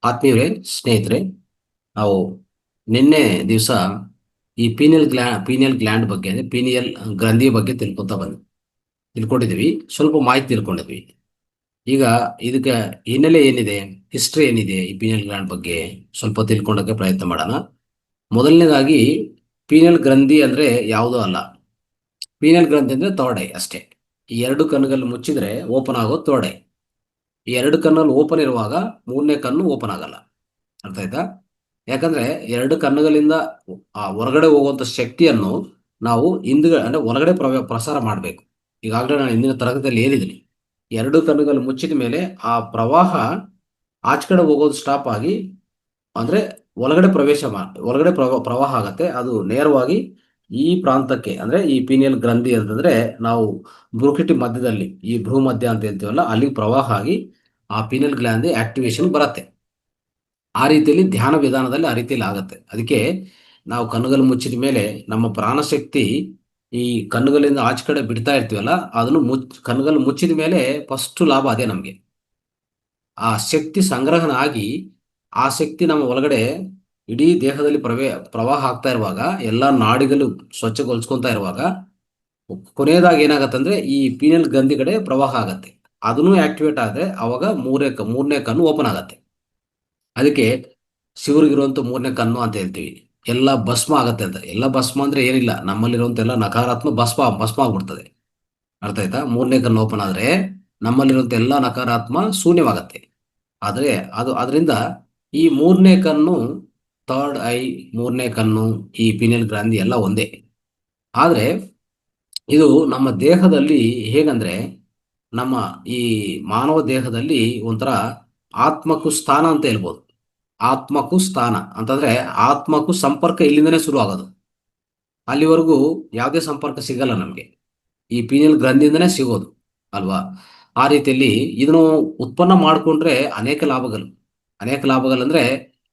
ಆತ್ಮೀಯರೇ, ಸ್ನೇಹಿತರೆ, ನಾವು ನಿನ್ನೆ ದಿವಸ ಈ ಪೀನಿಯಲ್ ಗ್ಲ್ಯಾಂಡ್ ಬಗ್ಗೆ ಅಂದರೆ ಪೀನಿಯಲ್ ಗ್ರಂಥಿ ಬಗ್ಗೆ ತಿಳ್ಕೊಂಡಿದ್ವಿ. ಸ್ವಲ್ಪ ಮಾಹಿತಿ ತಿಳ್ಕೊಂಡಿದ್ವಿ. ಈಗ ಇದಕ್ಕೆ ಹಿನ್ನೆಲೆ ಏನಿದೆ, ಹಿಸ್ಟ್ರಿ ಏನಿದೆ ಈ ಪೀನಿಯಲ್ ಗ್ಲ್ಯಾಂಡ್ ಬಗ್ಗೆ ಸ್ವಲ್ಪ ತಿಳ್ಕೊಳ್ಳೋಕೆ ಪ್ರಯತ್ನ ಮಾಡೋಣ. ಮೊದಲನೇದಾಗಿ, ಪೀನಿಯಲ್ ಗ್ರಂಥಿ ಅಂದರೆ ಯಾವುದೂ ಅಲ್ಲ. ಪೀನಿಯಲ್ ಗ್ರಂಥಿ ಅಂದರೆ ಥರ್ಡ್ ಐ ಅಷ್ಟೇ. ಈ ಎರಡು ಕಣ್ಣುಗಳು ಮುಚ್ಚಿದ್ರೆ ಓಪನ್ ಆಗೋದು ಥರ್ಡ್ ಐ. ಈ ಎರಡು ಕಣ್ಣಲ್ಲಿ ಓಪನ್ ಇರುವಾಗ ಮೂರನೇ ಕಣ್ಣು ಓಪನ್ ಆಗಲ್ಲ. ಅರ್ಥ ಆಯ್ತಾ? ಯಾಕಂದ್ರೆ ಎರಡು ಕಣ್ಣುಗಳಿಂದ ಹೊರಗಡೆ ಹೋಗುವಂತ ಶಕ್ತಿಯನ್ನು ನಾವು ಹಿಂದ್ಗಡೆ ಅಂದ್ರೆ ಒಳಗಡೆ ಪ್ರಸಾರ ಮಾಡಬೇಕು. ಈಗಾಗಲೇ ನಾನು ಹಿಂದಿನ ತರಗತಿಯಲ್ಲಿ ಹೇಳಿದ್ದೀನಿ. ಎರಡು ಕಣ್ಣುಗಳು ಮುಚ್ಚಿದ ಮೇಲೆ ಆ ಪ್ರವಾಹ ಆಚ ಕಡೆ ಹೋಗೋದು ಸ್ಟಾಪ್ ಆಗಿ, ಅಂದ್ರೆ ಒಳಗಡೆ ಪ್ರವಾಹ ಆಗತ್ತೆ. ಅದು ನೇರವಾಗಿ ಈ ಪ್ರಾಂತಕ್ಕೆ, ಅಂದ್ರೆ ಈ ಪೀನಿಯಲ್ ಗ್ರಂಥಿ ಅಂತಂದ್ರೆ ನಾವು ಬ್ರೂಕಿಟಿ ಮಧ್ಯದಲ್ಲಿ, ಈ ಭ್ರೂ ಮಧ್ಯ ಅಂತ ಹೇಳ್ತೀವಲ್ಲ, ಅಲ್ಲಿ ಪ್ರವಾಹ ಆಗಿ ಆ ಪೀನಿಯಲ್ ಗ್ಲ್ಯಾಂಡ್ ಆಕ್ಟಿವೇಶನ್ ಬರುತ್ತೆ. ಆ ರೀತಿಯಲ್ಲಿ ಧ್ಯಾನ ವಿಧಾನದಲ್ಲಿ ಆ ರೀತಿಯಲ್ಲಿ ಆಗುತ್ತೆ. ಅದಕ್ಕೆ ನಾವು ಕಣ್ಣುಗಳು ಮುಚ್ಚಿದ ಮೇಲೆ ನಮ್ಮ ಪ್ರಾಣಶಕ್ತಿ ಈ ಕಣ್ಣುಗಳಿಂದ ಆಚೆ ಕಡೆ ಬಿಡ್ತಾ ಇರ್ತೀವಲ್ಲ, ಅದನ್ನು ಕಣ್ಣುಗಳು ಮುಚ್ಚಿದ ಮೇಲೆ ಫಸ್ಟ್ ಲಾಭ ಅದೇ ನಮಗೆ. ಆ ಶಕ್ತಿ ಸಂಗ್ರಹಣ ಆಗಿ ಆ ಶಕ್ತಿ ನಮ್ಮ ಒಳಗಡೆ ಇಡೀ ದೇಹದಲ್ಲಿ ಪ್ರವಾಹ ಆಗ್ತಾ ಇರುವಾಗ, ಎಲ್ಲ ನಾಡಿಗಳು ಸ್ವಚ್ಛಗೊಳಿಸ್ಕೊಂತ ಇರುವಾಗ ಕೊನೆಯದಾಗಿ ಏನಾಗತ್ತಂದ್ರೆ ಈ ಪೀನಿಯಲ್ ಗ್ರಂಥಿ ಕಡೆ ಪ್ರವಾಹ ಆಗತ್ತೆ. ಅದನ್ನು ಆಕ್ಟಿವೇಟ್ ಆದ್ರೆ ಅವಾಗ ಮೂರನೇ ಕಣ್ಣು ಓಪನ್ ಆಗತ್ತೆ. ಅದಕ್ಕೆ ಶಿವರಿಗಿರುವಂತ ಮೂರನೇ ಕಣ್ಣು ಅಂತ ಹೇಳ್ತೀವಿ. ಎಲ್ಲ ಭಸ್ಮ ಆಗತ್ತೆ ಅಂತ. ಎಲ್ಲ ಭಸ್ಮ ಅಂದ್ರೆ ಏನಿಲ್ಲ, ನಮ್ಮಲ್ಲಿರುವಂತ ಎಲ್ಲ ನಕಾರಾತ್ಮಕ ಭಸ್ಮ ಆಗ್ಬಿಡ್ತದೆ. ಅರ್ಥ ಆಯ್ತಾ? ಮೂರನೇ ಕಣ್ಣು ಓಪನ್ ಆದ್ರೆ ನಮ್ಮಲ್ಲಿರುವಂತ ಎಲ್ಲ ನಕಾರಾತ್ಮ ಶೂನ್ಯವಾಗತ್ತೆ. ಆದ್ರೆ ಅದರಿಂದ ಈ ಮೂರನೇ ಕಣ್ಣು, ಥರ್ಡ್ ಐ, ಮೂರನೇ ಕಣ್ಣು, ಈ ಪಿನಿಯಲ್ ಗ್ರಂಥಿ ಎಲ್ಲ ಒಂದೇ. ಆದ್ರೆ ಇದು ನಮ್ಮ ದೇಹದಲ್ಲಿ ಹೇಗಂದ್ರೆ, ನಮ್ಮ ಈ ಮಾನವ ದೇಹದಲ್ಲಿ ಒಂಥರ ಆತ್ಮಕ್ಕೂ ಸ್ಥಾನ ಅಂತ ಹೇಳ್ಬೋದು. ಆತ್ಮಕ್ಕೂ ಸ್ಥಾನ ಅಂತಂದ್ರೆ ಆತ್ಮಕ್ಕೂ ಸಂಪರ್ಕ ಇಲ್ಲಿಂದನೇ ಶುರು ಆಗೋದು. ಅಲ್ಲಿವರೆಗೂ ಯಾವುದೇ ಸಂಪರ್ಕ ಸಿಗಲ್ಲ ನಮಗೆ, ಈ ಪೀನಿಯಲ್ ಗ್ರಂಥಿಯಿಂದನೇ ಸಿಗೋದು ಅಲ್ವಾ? ಆ ರೀತಿಯಲ್ಲಿ ಇದನ್ನು ಉತ್ಪನ್ನ ಮಾಡಿಕೊಂಡ್ರೆ ಅನೇಕ ಲಾಭಗಳು ಅಂದ್ರೆ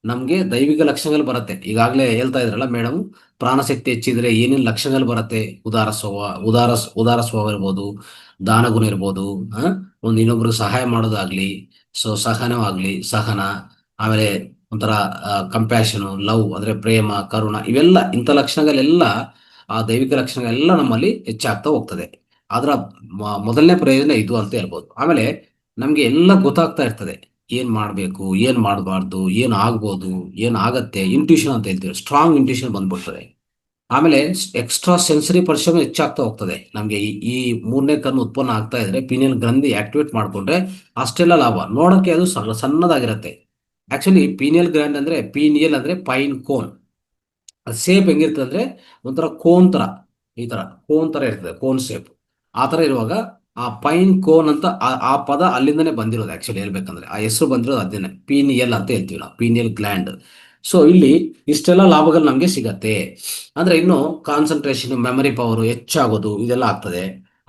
ನಮಗೆ ದೈವಿಕ ಲಕ್ಷಣಗಳು ಬರುತ್ತೆ. ಈಗಾಗಲೇ ಹೇಳ್ತಾ ಇದ್ರಲ್ಲ ಮೇಡಮ್, ಪ್ರಾಣಶಕ್ತಿ ಹೆಚ್ಚಿದ್ರೆ ಏನೇನು ಲಕ್ಷಣಗಳು ಬರುತ್ತೆ. ಉದಾರ ಸ್ವಭಾವ ಇರ್ಬೋದು, ದಾನ ಗುಣ ಇರ್ಬೋದು, ಒಂದು ಇನ್ನೊಬ್ರಿಗೆ ಸಹಾಯ ಮಾಡೋದಾಗ್ಲಿ, ಸಹನ, ಆಮೇಲೆ ಒಂಥರ ಕಂಪ್ಯಾಷನು, ಲವ್ ಅಂದ್ರೆ ಪ್ರೇಮ, ಕರುಣ, ಇವೆಲ್ಲ ಇಂಥ ಲಕ್ಷಣಗಳೆಲ್ಲ, ಆ ದೈವಿಕ ಲಕ್ಷಣಗಳೆಲ್ಲ ನಮ್ಮಲ್ಲಿ ಹೆಚ್ಚಾಗ್ತಾ ಹೋಗ್ತದೆ. ಅದರ ಮೊದಲನೇ ಪ್ರಯೋಜನ ಇದು ಅಂತ ಹೇಳ್ಬೋದು. ಆಮೇಲೆ ನಮ್ಗೆ ಎಲ್ಲ ಗೊತ್ತಾಗ್ತಾ ಇರ್ತದೆ, ಏನ್ ಮಾಡ್ಬೇಕು, ಏನ್ ಮಾಡಬಾರ್ದು, ಏನ್ ಆಗ್ಬೋದು, ಏನ್ ಆಗತ್ತೆ. ಇಂಟ್ಯೂಷನ್ ಅಂತ ಹೇಳ್ತೀವಿ, ಸ್ಟ್ರಾಂಗ್ ಇಂಟ್ಯೂಷನ್ ಬಂದ್ಬಿಡ್ತದೆ. ಆಮೇಲೆ ಎಕ್ಸ್ಟ್ರಾ ಸೆನ್ಸರಿ ಪರ್ಸೆಪ್ಷನ್ ಹೆಚ್ಚಾಗ್ತಾ ಹೋಗ್ತದೆ ನಮ್ಗೆ. ಈ ಮೂರನೇ ಕಣ್ಣು ಉತ್ಪನ್ನ ಆಗ್ತಾ ಇದ್ರೆ, ಪೀನಿಯಲ್ ಗ್ರಂಥಿ ಆಕ್ಟಿವೇಟ್ ಮಾಡ್ಕೊಂಡ್ರೆ ಅಷ್ಟೆಲ್ಲ ಲಾಭ. ನೋಡಕ್ಕೆ ಅದು ಸಣ್ಣದಾಗಿರುತ್ತೆ. ಆಕ್ಚುಲಿ ಪೀನಿಯಲ್ ಅಂದ್ರೆ ಪೈನ್ ಕೋನ್. ಅದು ಶೇಪ್ ಹೆಂಗಿರ್ತದೆ ಅಂದ್ರೆ ಒಂಥರ ಕೋನ್ ತರ, ಈ ತರ ಕೋನ್ ತರ ಇರ್ತದೆ, ಕೋನ್ ಶೇಪ್. ಆ ತರ ಇರುವಾಗ ಆ ಪೈನ್ ಕೋನ್ ಅಂತ ಆ ಪದ ಅಲ್ಲಿಂದನೇ ಬಂದಿರೋದು. ಆಕ್ಚುಲಿ ಹೇಳ್ಬೇಕಂದ್ರೆ ಆ ಹೆಸರು ಬಂದಿರೋದು ಅದೇನೆ, ಪೀನಿಯಲ್ ಅಂತ ಹೇಳ್ತೀವಿ ನಾವು, ಪೀನಿಯಲ್ ಗ್ಲ್ಯಾಂಡ್. ಸೊ ಇಲ್ಲಿ ಇಷ್ಟೆಲ್ಲ ಲಾಭಗಳು ನಮಗೆ ಸಿಗತ್ತೆ. ಅಂದ್ರೆ ಇನ್ನು ಕಾನ್ಸಂಟ್ರೇಷನ್, ಮೆಮರಿ ಪವರ್ ಹೆಚ್ಚಾಗೋದು, ಇದೆಲ್ಲ ಆಗ್ತದೆ.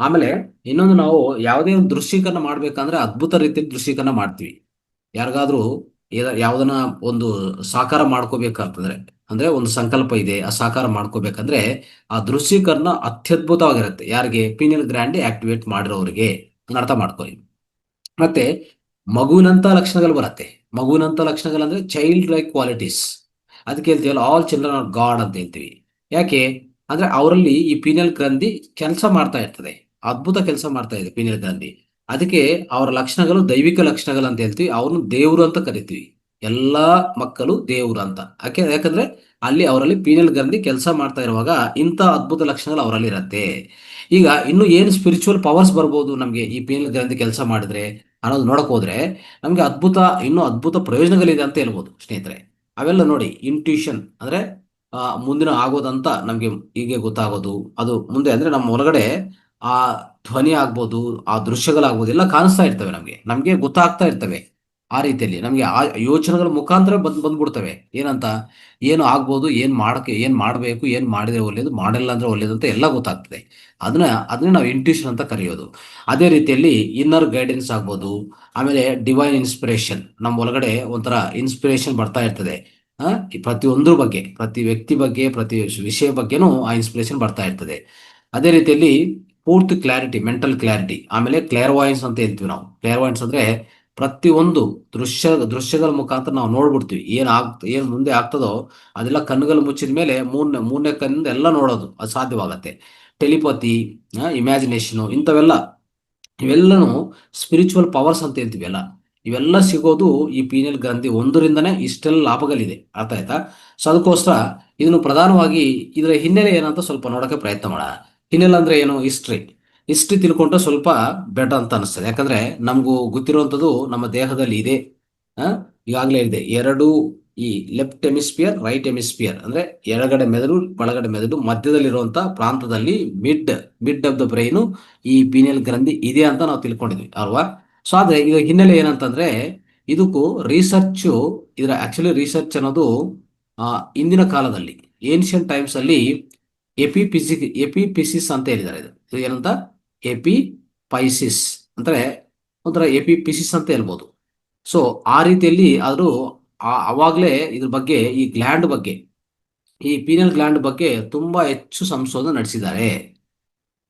ಆಮೇಲೆ ಇನ್ನೊಂದು, ನಾವು ಯಾವುದೇ ಒಂದು ದೃಶ್ಯೀಕರಣ ಮಾಡ್ಬೇಕಂದ್ರೆ ಅದ್ಭುತ ರೀತಿಯಲ್ಲಿ ದೃಶ್ಯೀಕರಣ ಮಾಡ್ತೀವಿ. ಯಾರಿಗಾದ್ರೂ ಯಾವ್ದನ್ನ ಒಂದು ಸಾಕಾರ ಮಾಡ್ಕೋಬೇಕಂತಂದ್ರೆ, ಅಂದ್ರೆ ಒಂದು ಸಂಕಲ್ಪ ಇದೆ, ಆ ಸಾಕಾರ ಮಾಡ್ಕೋಬೇಕಂದ್ರೆ ಆ ದೃಶ್ಯೀಕರಣ ಅತ್ಯದ್ಭುತವಾಗಿರುತ್ತೆ. ಯಾರಿಗೆ? ಪೀನಿಯಲ್ ಗ್ಲ್ಯಾಂಡ್ ಆಕ್ಟಿವೇಟ್ ಮಾಡಿರೋರಿಗೆ. ಅರ್ಥ ಮಾಡ್ಕೊಳ್ಳಿ. ಮತ್ತೆ ಮಗುವಿನಂತ ಲಕ್ಷಣಗಳು ಬರುತ್ತೆ. ಮಗುವಿನಂತ ಲಕ್ಷಣಗಳು ಅಂದ್ರೆ ಚೈಲ್ಡ್ ಲೈಕ್ ಕ್ವಾಲಿಟೀಸ್. ಅದಕ್ಕೆ ಹೇಳ್ತೀವಲ್ಲ, ಆಲ್ ಚಿಲ್ಡ್ರನ್ ಆರ್ ಗಾಡ್ ಅಂತ ಹೇಳ್ತೀವಿ. ಯಾಕೆ ಅಂದ್ರೆ ಅವರಲ್ಲಿ ಈ ಪೀನಿಯಲ್ ಗ್ರಂಥಿ ಕೆಲಸ ಮಾಡ್ತಾ ಇರ್ತದೆ, ಅದ್ಭುತ ಕೆಲಸ ಮಾಡ್ತಾ ಇದೆ ಪೀನಿಯಲ್ ಗ್ರಂಥಿ. ಅದಕ್ಕೆ ಅವರ ಲಕ್ಷಣಗಳು ದೈವಿಕ ಲಕ್ಷಣಗಳು ಅಂತ ಹೇಳ್ತೀವಿ. ಅವ್ರನ್ನ ದೇವರು ಅಂತ ಕರಿತೀವಿ. ಎಲ್ಲಾ ಮಕ್ಕಳು ದೇವರು ಅಂತ. ಯಾಕಂದ್ರೆ ಅಲ್ಲಿ ಅವರಲ್ಲಿ ಪೀನಿಯಲ್ ಗ್ರಂಥಿ ಕೆಲಸ ಮಾಡ್ತಾ ಇರುವಾಗ ಇಂಥ ಅದ್ಭುತ ಲಕ್ಷಣಗಳು ಅವರಲ್ಲಿ ಇರುತ್ತೆ. ಈಗ ಇನ್ನು ಏನು ಸ್ಪಿರಿಚುವಲ್ ಪವರ್ಸ್ ಬರ್ಬೋದು ನಮಗೆ ಈ ಪೀನಿಯಲ್ ಗ್ರಂಥಿ ಕೆಲಸ ಮಾಡಿದ್ರೆ ಅನ್ನೋದು ನೋಡಕ್ ಹೋದ್ರೆ, ನಮಗೆ ಇನ್ನೂ ಅದ್ಭುತ ಪ್ರಯೋಜನಗಳಿದೆ ಅಂತ ಹೇಳ್ಬೋದು ಸ್ನೇಹಿತರೆ. ಅವೆಲ್ಲ ನೋಡಿ, ಇಂಟ್ಯೂಷನ್ ಅಂದ್ರೆ ಮುಂದಿನ ಆಗೋದಂತ ನಮ್ಗೆ ಹೀಗೆ ಗೊತ್ತಾಗೋದು. ಅದು ಮುಂದೆ ಅಂದ್ರೆ ನಮ್ಮ ಹೊರಗಡೆ ಆ ಧ್ವನಿ ಆಗ್ಬೋದು, ಆ ದೃಶ್ಯಗಳಾಗ್ಬೋದು, ಎಲ್ಲ ಕಾಣಿಸ್ತಾ ಇರ್ತವೆ, ನಮ್ಗೆ ನಮ್ಗೆ ಗೊತ್ತಾಗ್ತಾ ಇರ್ತವೆ. ಆ ರೀತಿಯಲ್ಲಿ ನಮ್ಗೆ ಆ ಯೋಚನೆಗಳ ಮುಖಾಂತರ ಬಂದ್ಬಿಡ್ತವೆ. ಏನಂತ, ಏನು ಆಗ್ಬೋದು, ಏನ್ ಮಾಡ್ಬೇಕು, ಏನ್ ಮಾಡಿದ್ರೆ ಒಳ್ಳೇದು, ಮಾಡಿಲ್ಲ ಅಂದ್ರೆ ಒಳ್ಳೇದು ಅಂತ ಎಲ್ಲ ಗೊತ್ತಾಗ್ತದೆ. ಅದನ್ನ ನಾವು ಇಂಟ್ಯೂಷನ್ ಅಂತ ಕರೆಯೋದು. ಅದೇ ರೀತಿಯಲ್ಲಿ ಇನ್ನರ್ ಗೈಡೆನ್ಸ್ ಆಗ್ಬೋದು. ಆಮೇಲೆ ಡಿವೈನ್ ಇನ್ಸ್ಪಿರೇಷನ್, ನಮ್ಮ ಒಳಗಡೆ ಒಂಥರ ಇನ್ಸ್ಪಿರೇಷನ್ ಬರ್ತಾ ಇರ್ತದೆ. ಪ್ರತಿಯೊಂದ್ರ ಬಗ್ಗೆ, ಪ್ರತಿ ವ್ಯಕ್ತಿ ಬಗ್ಗೆ, ಪ್ರತಿ ವಿಷಯ ಬಗ್ಗೆನೂ ಆ ಇನ್ಸ್ಪಿರೇಷನ್ ಬರ್ತಾ ಇರ್ತದೆ. ಅದೇ ರೀತಿಯಲ್ಲಿ ಪೂರ್ತಿ ಕ್ಲಾರಿಟಿ, ಮೆಂಟಲ್ ಕ್ಲಾರಿಟಿ. ಆಮೇಲೆ ಕ್ಲೇರ್ವಾಯನ್ಸ್ ಅಂತ ಹೇಳ್ತೀವಿ ನಾವು. ಕ್ಲೇರ್ವಾಯನ್ಸ್ ಅಂದ್ರೆ ಪ್ರತಿಯೊಂದು ದೃಶ್ಯಗಳ ಮುಖಾಂತರ ನಾವು ನೋಡ್ಬಿಡ್ತೀವಿ. ಏನ್ ಮುಂದೆ ಆಗ್ತದೋ ಅದೆಲ್ಲ ಕಣ್ಣುಗಳು ಮುಚ್ಚಿದ ಮೇಲೆ ಮೂರನೇ ಕಣ್ಣಿಂದ ಎಲ್ಲ ನೋಡೋದು ಅದು ಸಾಧ್ಯವಾಗತ್ತೆ. ಟೆಲಿಪತಿ, ಇಮ್ಯಾಜಿನೇಷನು, ಇವೆಲ್ಲನೂ ಸ್ಪಿರಿಚುವಲ್ ಪವರ್ಸ್ ಅಂತ ಹೇಳ್ತೀವಿ ಎಲ್ಲ. ಇವೆಲ್ಲ ಸಿಗೋದು ಈ ಪೀನಿಯಲ್ ಗ್ರಂಥಿ ಒಂದರಿಂದನೇ ಇಷ್ಟೆಲ್ಲ ಲಾಭಗಳಿದೆ. ಅರ್ಥ ಆಯ್ತಾ? ಸೊ ಅದಕ್ಕೋಸ್ಕರ ಇದನ್ನು ಪ್ರಧಾನವಾಗಿ ಇದರ ಹಿನ್ನೆಲೆ ಏನಂತ ಸ್ವಲ್ಪ ನೋಡೋಕೆ ಪ್ರಯತ್ನ ಮಾಡ. ಹಿನ್ನೆಲೆ ಅಂದ್ರೆ ಏನು? ಹಿಸ್ಟ್ರಿ ತಿಳ್ಕೊಂಡ್ರೆ ಸ್ವಲ್ಪ ಬೆಟರ್ ಅಂತ ಅನಿಸ್ತದೆ. ಯಾಕಂದ್ರೆ ನಮಗೂ ಗೊತ್ತಿರುವಂಥದ್ದು ನಮ್ಮ ದೇಹದಲ್ಲಿ ಇದೆ. ಈಗಾಗಲೇ ಇದೆ ಎರಡು, ಈ ಲೆಫ್ಟ್ ಹೆಮಿಸ್ಫಿಯರ್, ರೈಟ್ ಹೆಮಿಸ್ಫಿಯರ್ ಅಂದ್ರೆ ಎಡಗಡೆ ಮೆದುಳು, ಬಲಗಡೆ ಮೆದುಳು ಮಧ್ಯದಲ್ಲಿರುವಂತಹ ಪ್ರಾಂತದಲ್ಲಿ ಮಿಡ್ ಆಫ್ ದ ಬ್ರೈನು ಈ ಪೀನಿಯಲ್ ಗ್ರಂಥಿ ಇದೆ ಅಂತ ನಾವು ತಿಳ್ಕೊಂಡಿದ್ವಿ ಅಲ್ವಾ? ಸೊ ಆದ್ರೆ ಈಗ ಹಿನ್ನೆಲೆ ಏನಂತಂದ್ರೆ ಇದಕ್ಕೂ ಇದರ ಆಕ್ಚುಲಿ ರಿಸರ್ಚ್ ಅನ್ನೋದು ಇಂದಿನ ಕಾಲದಲ್ಲಿ ಏನ್ಷಿಯಂಟ್ ಟೈಮ್ಸ್ ಅಲ್ಲಿ ಎಪಿಪಿಸಿಸ್ ಅಂತ ಹೇಳಿದ್ದಾರೆ. ಇದು ಏನಂತ? ಎಪಿಪೈಸಿಸ್ ಅಂದ್ರೆ ಒಂಥರ ಎಪಿಪಿಸಿಸ್ ಅಂತ ಹೇಳ್ಬೋದು. ಸೊ ಆ ರೀತಿಯಲ್ಲಿ ಆದರೂ ಅವಾಗಲೇ ಇದ್ರ ಬಗ್ಗೆ ಈ ಪೀನಲ್ ಗ್ಲ್ಯಾಂಡ್ ಬಗ್ಗೆ ತುಂಬಾ ಹೆಚ್ಚು ಸಂಶೋಧನೆ ನಡೆಸಿದ್ದಾರೆ.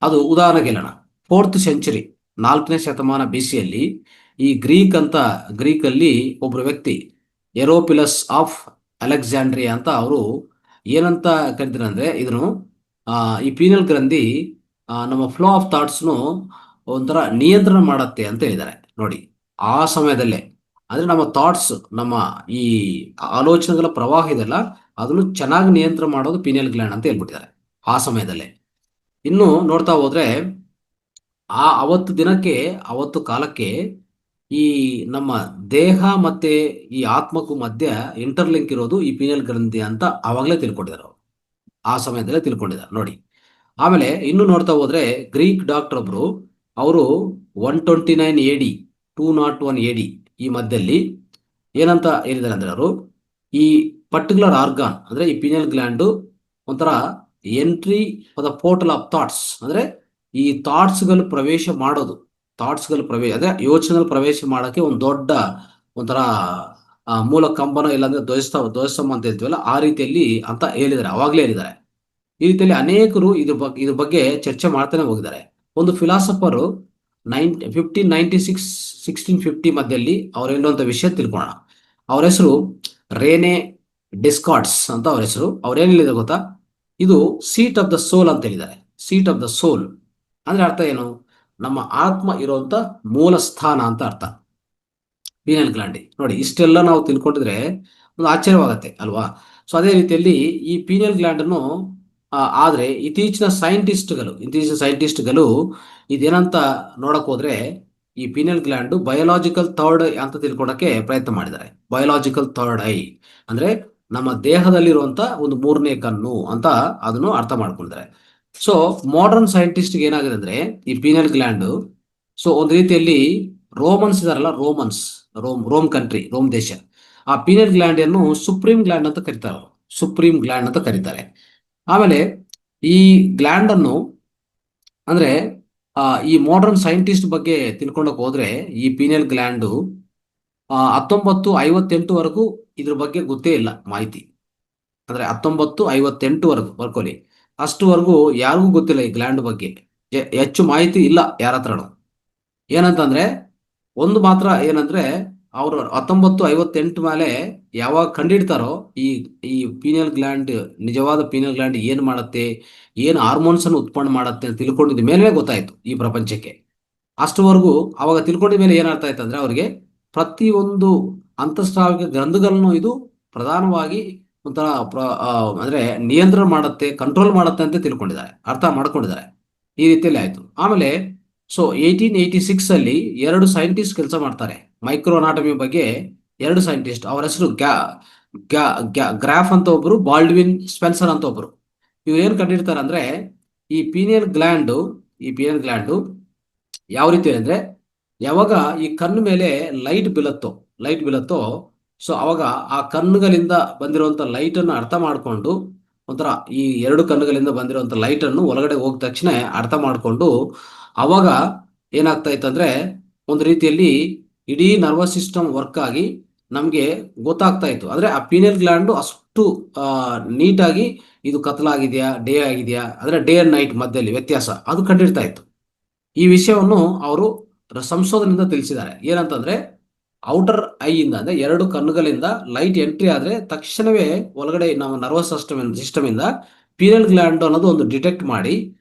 ಅದು ಉದಾಹರಣೆಗೆ ಹೇಳೋಣ, 4th ಸೆಂಚುರಿ 4ನೇ ಶತಮಾನ ಬಿಸಿಯಲ್ಲಿ ಈ ಗ್ರೀಕಲ್ಲಿ ಒಬ್ಬರು ವ್ಯಕ್ತಿ ಎರೋಪಿಲಸ್ ಆಫ್ ಅಲೆಕ್ಸಾಂಡ್ರಿಯಾ ಅಂತ ಅವರು ಏನಂತ ಕರಿತಾರೆ ಅಂದ್ರೆ ಇದನ್ನು ಈ ಪೀನಲ್ ಗ್ರಂಥಿ ನಮ್ಮ ಫ್ಲೋ ಆಫ್ ಥಾಟ್ಸ್ನು ಒಂಥರ ನಿಯಂತ್ರಣ ಮಾಡತ್ತೆ ಅಂತ ಹೇಳಿದ್ದಾರೆ. ನೋಡಿ, ಆ ಸಮಯದಲ್ಲೇ ಅಂದ್ರೆ ನಮ್ಮ ಥಾಟ್ಸ್, ನಮ್ಮ ಈ ಆಲೋಚನೆಗಳ ಪ್ರವಾಹ ಇದೆಲ್ಲ ಅದನ್ನು ಚೆನ್ನಾಗಿ ನಿಯಂತ್ರಣ ಮಾಡೋದು ಪೀನಿಯಲ್ ಗ್ಲ್ಯಾಂಡ್ ಅಂತ ಹೇಳ್ಬಿಟ್ಟಿದ್ದಾರೆ ಆ ಸಮಯದಲ್ಲೇ. ಇನ್ನು ನೋಡ್ತಾ ಹೋದ್ರೆ ಅವತ್ತು ಕಾಲಕ್ಕೆ ಈ ನಮ್ಮ ದೇಹ ಮತ್ತೆ ಈ ಆತ್ಮಕ್ಕೂ ಮಧ್ಯ ಇಂಟರ್ಲಿಂಕ್ ಇರೋದು ಈ ಪೀನಿಯಲ್ ಗ್ರಂಥಿ ಅಂತ ಆವಾಗಲೇ ತಿಳ್ಕೊಂಡಿದ್ದಾರೆ. ಆ ಸಮಯದಲ್ಲೇ ತಿಳ್ಕೊಂಡಿದ್ದಾರೆ ನೋಡಿ. ಆಮೇಲೆ ಇನ್ನು ನೋಡ್ತಾ ಹೋದ್ರೆ ಗ್ರೀಕ್ ಡಾಕ್ಟರ್ ಒಬ್ರು, ಅವರು 129 AD 201 AD ಈ ಮಧ್ಯದಲ್ಲಿ ಏನಂತ ಹೇಳಿದ್ದಾರೆ ಅಂದ್ರೆ ಅವರು ಈ ಪರ್ಟಿಕ್ಯುಲರ್ ಆರ್ಗಾನ್ ಅಂದ್ರೆ ಈ ಪೀನಿಯಲ್ ಗ್ಲ್ಯಾಂಡ್ ಒಂಥರ entry for the portal of thoughts ಅಂದ್ರೆ ಈ ಥಾಟ್ಸ್ಗಳು ಪ್ರವೇಶ ಅಂದ್ರೆ ಯೋಚನೆಗಳು ಪ್ರವೇಶ ಮಾಡೋಕ್ಕೆ ಒಂದು ದೊಡ್ಡ ಒಂಥರ ಮೂಲ ಕಂಬನ ಇಲ್ಲಾಂದ್ರೆ ಧ್ವಜಸ್ತಂಭ ಅಂತ ಹೇಳ್ತೀವಲ್ಲ ಆ ರೀತಿಯಲ್ಲಿ ಅಂತ ಅವಾಗಲೇ ಹೇಳಿದ್ದಾರೆ. ಈ ರೀತಿಯಲ್ಲಿ ಅನೇಕರು ಇದ್ರ ಬಗ್ಗೆ ಚರ್ಚೆ ಮಾಡ್ತಾನೆ ಹೋಗಿದ್ದಾರೆ. ಒಂದು ಫಿಲಾಸಫರ್ 1650 ಮಧ್ಯದಲ್ಲಿ ಅವ್ರು ಹೇಳುವಂತ ವಿಷಯ ತಿಳ್ಕೊಳ್ಳೋಣ. ಅವ್ರ ಹೆಸರು ರೇನೆ ಡೆಸ್ಕಾರ್ಟ್ಸ್ ಅಂತ ಅವ್ರ ಹೆಸರು. ಅವ್ರು ಏನ್ ಹೇಳಿದ್ರೆ ಗೊತ್ತಾ? ಇದು ಸೀಟ್ ಆಫ್ ದ ಸೋಲ್ ಅಂತ ಹೇಳಿದ್ದಾರೆ. ಸೀಟ್ ಆಫ್ ದ ಸೋಲ್ ಅಂದ್ರೆ ಅರ್ಥ ಏನು? ನಮ್ಮ ಆತ್ಮ ಇರುವಂತ ಮೂಲ ಸ್ಥಾನ ಅಂತ ಅರ್ಥ ಪೀನಿಯಲ್ ಗ್ಲ್ಯಾಂಡ್. ನೋಡಿ, ಇಷ್ಟೆಲ್ಲ ನಾವು ತಿಳ್ಕೊಂಡಿದ್ರೆ ಒಂದು ಆಶ್ಚರ್ಯವಾಗತ್ತೆ ಅಲ್ವಾ? ಸೊ ಅದೇ ರೀತಿಯಲ್ಲಿ ಈ ಪೀನಿಯಲ್ ಗ್ಲ್ಯಾಂಡ್ ಅನ್ನು ಆದ್ರೆ ಇತ್ತೀಚಿನ ಸೈಂಟಿಸ್ಟ್ಗಳು ಇದೇನಂತ ನೋಡಕ್ ಹೋದ್ರೆ ಈ pineal gland biological third I ಅಂತ ತಿಳ್ಕೊಳಕ್ಕೆ ಪ್ರಯತ್ನ ಮಾಡಿದ್ದಾರೆ. ಬಯೋಲಾಜಿಕಲ್ ಥರ್ಡ್ ಐ ಅಂದ್ರೆ ನಮ್ಮ ದೇಹದಲ್ಲಿರುವಂತ ಒಂದು 3ನೇ ಕಣ್ಣು ಅಂತ ಅದನ್ನು ಅರ್ಥ ಮಾಡ್ಕೊಂಡಿದ್ದಾರೆ. ಸೊ ಮಾಡರ್ನ್ ಸೈಂಟಿಸ್ಟ್ ಏನಾಗಿದೆ ಅಂದ್ರೆ ಈ ಪೀನಿಯಲ್ ಗ್ಲ್ಯಾಂಡ್, ಸೊ ಒಂದು ರೀತಿಯಲ್ಲಿ ರೋಮನ್ಸ್ ಇದಾರಲ್ಲ, ರೋಮ್ ಕಂಟ್ರಿ, ರೋಮ್ ದೇಶ, ಆ ಪೀನಿಯಲ್ ಗ್ಲ್ಯಾಂಡ್ ಅನ್ನು ಸುಪ್ರೀಂ ಗ್ಲ್ಯಾಂಡ್ ಅಂತ ಕರೀತಾರೆ. ಆಮೇಲೆ ಈ ಗ್ಲ್ಯಾಂಡ್ ಅನ್ನು ಅಂದ್ರೆ ಈ ಮಾಡರ್ನ್ ಸೈಂಟಿಸ್ಟ್ ಬಗ್ಗೆ ತಿಳ್ಕೊಂಡಕ್ ಹೋದ್ರೆ ಈ ಪೀನಿಯಲ್ ಗ್ಲ್ಯಾಂಡ್ 1958ವರೆಗೂ ಇದ್ರ ಬಗ್ಗೆ ಗೊತ್ತೇ ಇಲ್ಲ ಮಾಹಿತಿ. ಅಂದ್ರೆ 1958ವರೆಗೂ ಬರ್ಕೊಳ್ಳಿ, ಅಷ್ಟುವರೆಗೂ ಯಾರಿಗೂ ಗೊತ್ತಿಲ್ಲ ಈ ಗ್ಲ್ಯಾಂಡ್ ಬಗ್ಗೆ, ಹೆಚ್ಚು ಮಾಹಿತಿ ಇಲ್ಲ ಯಾರ ಹತ್ರನು. ಏನಂತಂದ್ರೆ ಒಂದು ಮಾತ್ರ ಏನಂದ್ರೆ ಅವರು 1958 ಮೇಲೆ ಯಾವಾಗ ಕಂಡಿಡ್ತಾರೋ ಈ ಪೀನಿಯಲ್ ಗ್ಲ್ಯಾಂಡ್, ನಿಜವಾದ ಪೀನಿಯಲ್ ಗ್ಲ್ಯಾಂಡ್ ಏನ್ ಮಾಡುತ್ತೆ, ಏನು ಹಾರ್ಮೋನ್ಸ್ ಅನ್ನು ಉತ್ಪನ್ನ ಮಾಡುತ್ತೆ ಅಂತ ತಿಳ್ಕೊಂಡಿದ ಮೇಲೆ ಗೊತ್ತಾಯ್ತು ಈ ಪ್ರಪಂಚಕ್ಕೆ. ಅಷ್ಟುವರೆಗೂ ಅವಾಗ ತಿಳ್ಕೊಂಡಿದ ಮೇಲೆ ಏನಾಗ್ತಾ ಇತ್ತು ಅಂದ್ರೆ ಅವ್ರಿಗೆ ಪ್ರತಿಯೊಂದು ಅಂತಸ್ರಾವಿಕ ಗ್ರಂಥಗಳನ್ನು ಇದು ಪ್ರಧಾನವಾಗಿ ಒಂಥರ ಅಂದ್ರೆ ನಿಯಂತ್ರಣ ಮಾಡುತ್ತೆ, ಕಂಟ್ರೋಲ್ ಮಾಡುತ್ತೆ ಅಂತ ತಿಳ್ಕೊಂಡಿದ್ದಾರೆ, ಅರ್ಥ ಮಾಡ್ಕೊಂಡಿದ್ದಾರೆ. ಈ ರೀತಿಯಲ್ಲಿ ಆಯ್ತು. ಆಮೇಲೆ ಸೊ 1886 ಅಲ್ಲಿ 2 ಸೈಂಟಿಸ್ಟ್ ಕೆಲಸ ಮಾಡ್ತಾರೆ ಮೈಕ್ರೋನಾಟಮಿ ಬಗ್ಗೆ. 2 ಸೈಂಟಿಸ್ಟ್, ಅವರ ಹೆಸರು ಗ್ರಾಫ್ ಅಂತ ಒಬ್ರು, ಬಾಲ್ಡ್ವಿನ್ ಸ್ಪೆನ್ಸರ್ ಅಂತ ಒಬ್ರು. ಇವ್ರು ಏನ್ ಕಂಡಿಡ್ತಾರೆ ಅಂದ್ರೆ ಈ ಪೀನಿಯಲ್ ಗ್ಲ್ಯಾಂಡ್ ಯಾವ ರೀತಿ ಅಂದ್ರೆ ಯಾವಾಗ ಈ ಕಣ್ಣು ಮೇಲೆ ಲೈಟ್ ಬೀಳತ್ತೋ ಸೊ ಅವಾಗ ಆ ಕಣ್ಣುಗಳಿಂದ ಬಂದಿರುವಂತ ಲೈಟ್ ಅನ್ನು ಅರ್ಥ ಮಾಡ್ಕೊಂಡು, ಒಂಥರ ಈ 2 ಕಣ್ಣುಗಳಿಂದ ಬಂದಿರುವಂತ ಲೈಟ್ ಅನ್ನು ಒಳಗಡೆ ಹೋದ ತಕ್ಷಣ ಅರ್ಥ ಮಾಡ್ಕೊಂಡು ಅವಾಗ ಏನಾಗ್ತಾ ಇತ್ತಂದ್ರೆ ಒಂದು ರೀತಿಯಲ್ಲಿ ಇಡೀ ನರ್ವಸ್ ಸಿಸ್ಟಮ್ ವರ್ಕ್ ಆಗಿ ನಮ್ಗೆ ಗೊತ್ತಾಗ್ತಾ ಇತ್ತು. ಅಂದ್ರೆ ಆ ಪೀನಿಯಲ್ ಗ್ಲ್ಯಾಂಡ್ ಅಷ್ಟು ನೀಟಾಗಿ ಇದು ಕತ್ಲಾಗಿದೆಯಾ ಡೇ ಆಗಿದೆಯಾ, ಅಂದ್ರೆ ಡೇ ಅಂಡ್ ನೈಟ್ ಮಧ್ಯದಲ್ಲಿ ವ್ಯತ್ಯಾಸ ಅದು ಕಂಡಿಡ್ತಾ ಇತ್ತು. ಈ ವಿಷಯವನ್ನು ಅವರು ಸಂಶೋಧನೆಯಿಂದ ತಿಳಿಸಿದ್ದಾರೆ. ಏನಂತಂದ್ರೆ ಔಟರ್ ಐಯಿಂದ ಅಂದ್ರೆ ಎರಡು ಕಣ್ಣುಗಳಿಂದ ಲೈಟ್ ಎಂಟ್ರಿ ಆದ್ರೆ ತಕ್ಷಣವೇ ಒಳಗಡೆ ನಮ್ಮ ನರ್ವಸ್ ಸಿಸ್ಟಮ್ ಇಂದ ಪೀರಿಯಲ್ ಗ್ಲ್ಯಾಂಡ್ ಅನ್ನೋದು ಒಂದು ಡಿಟೆಕ್ಟ್ ಮಾಡಿ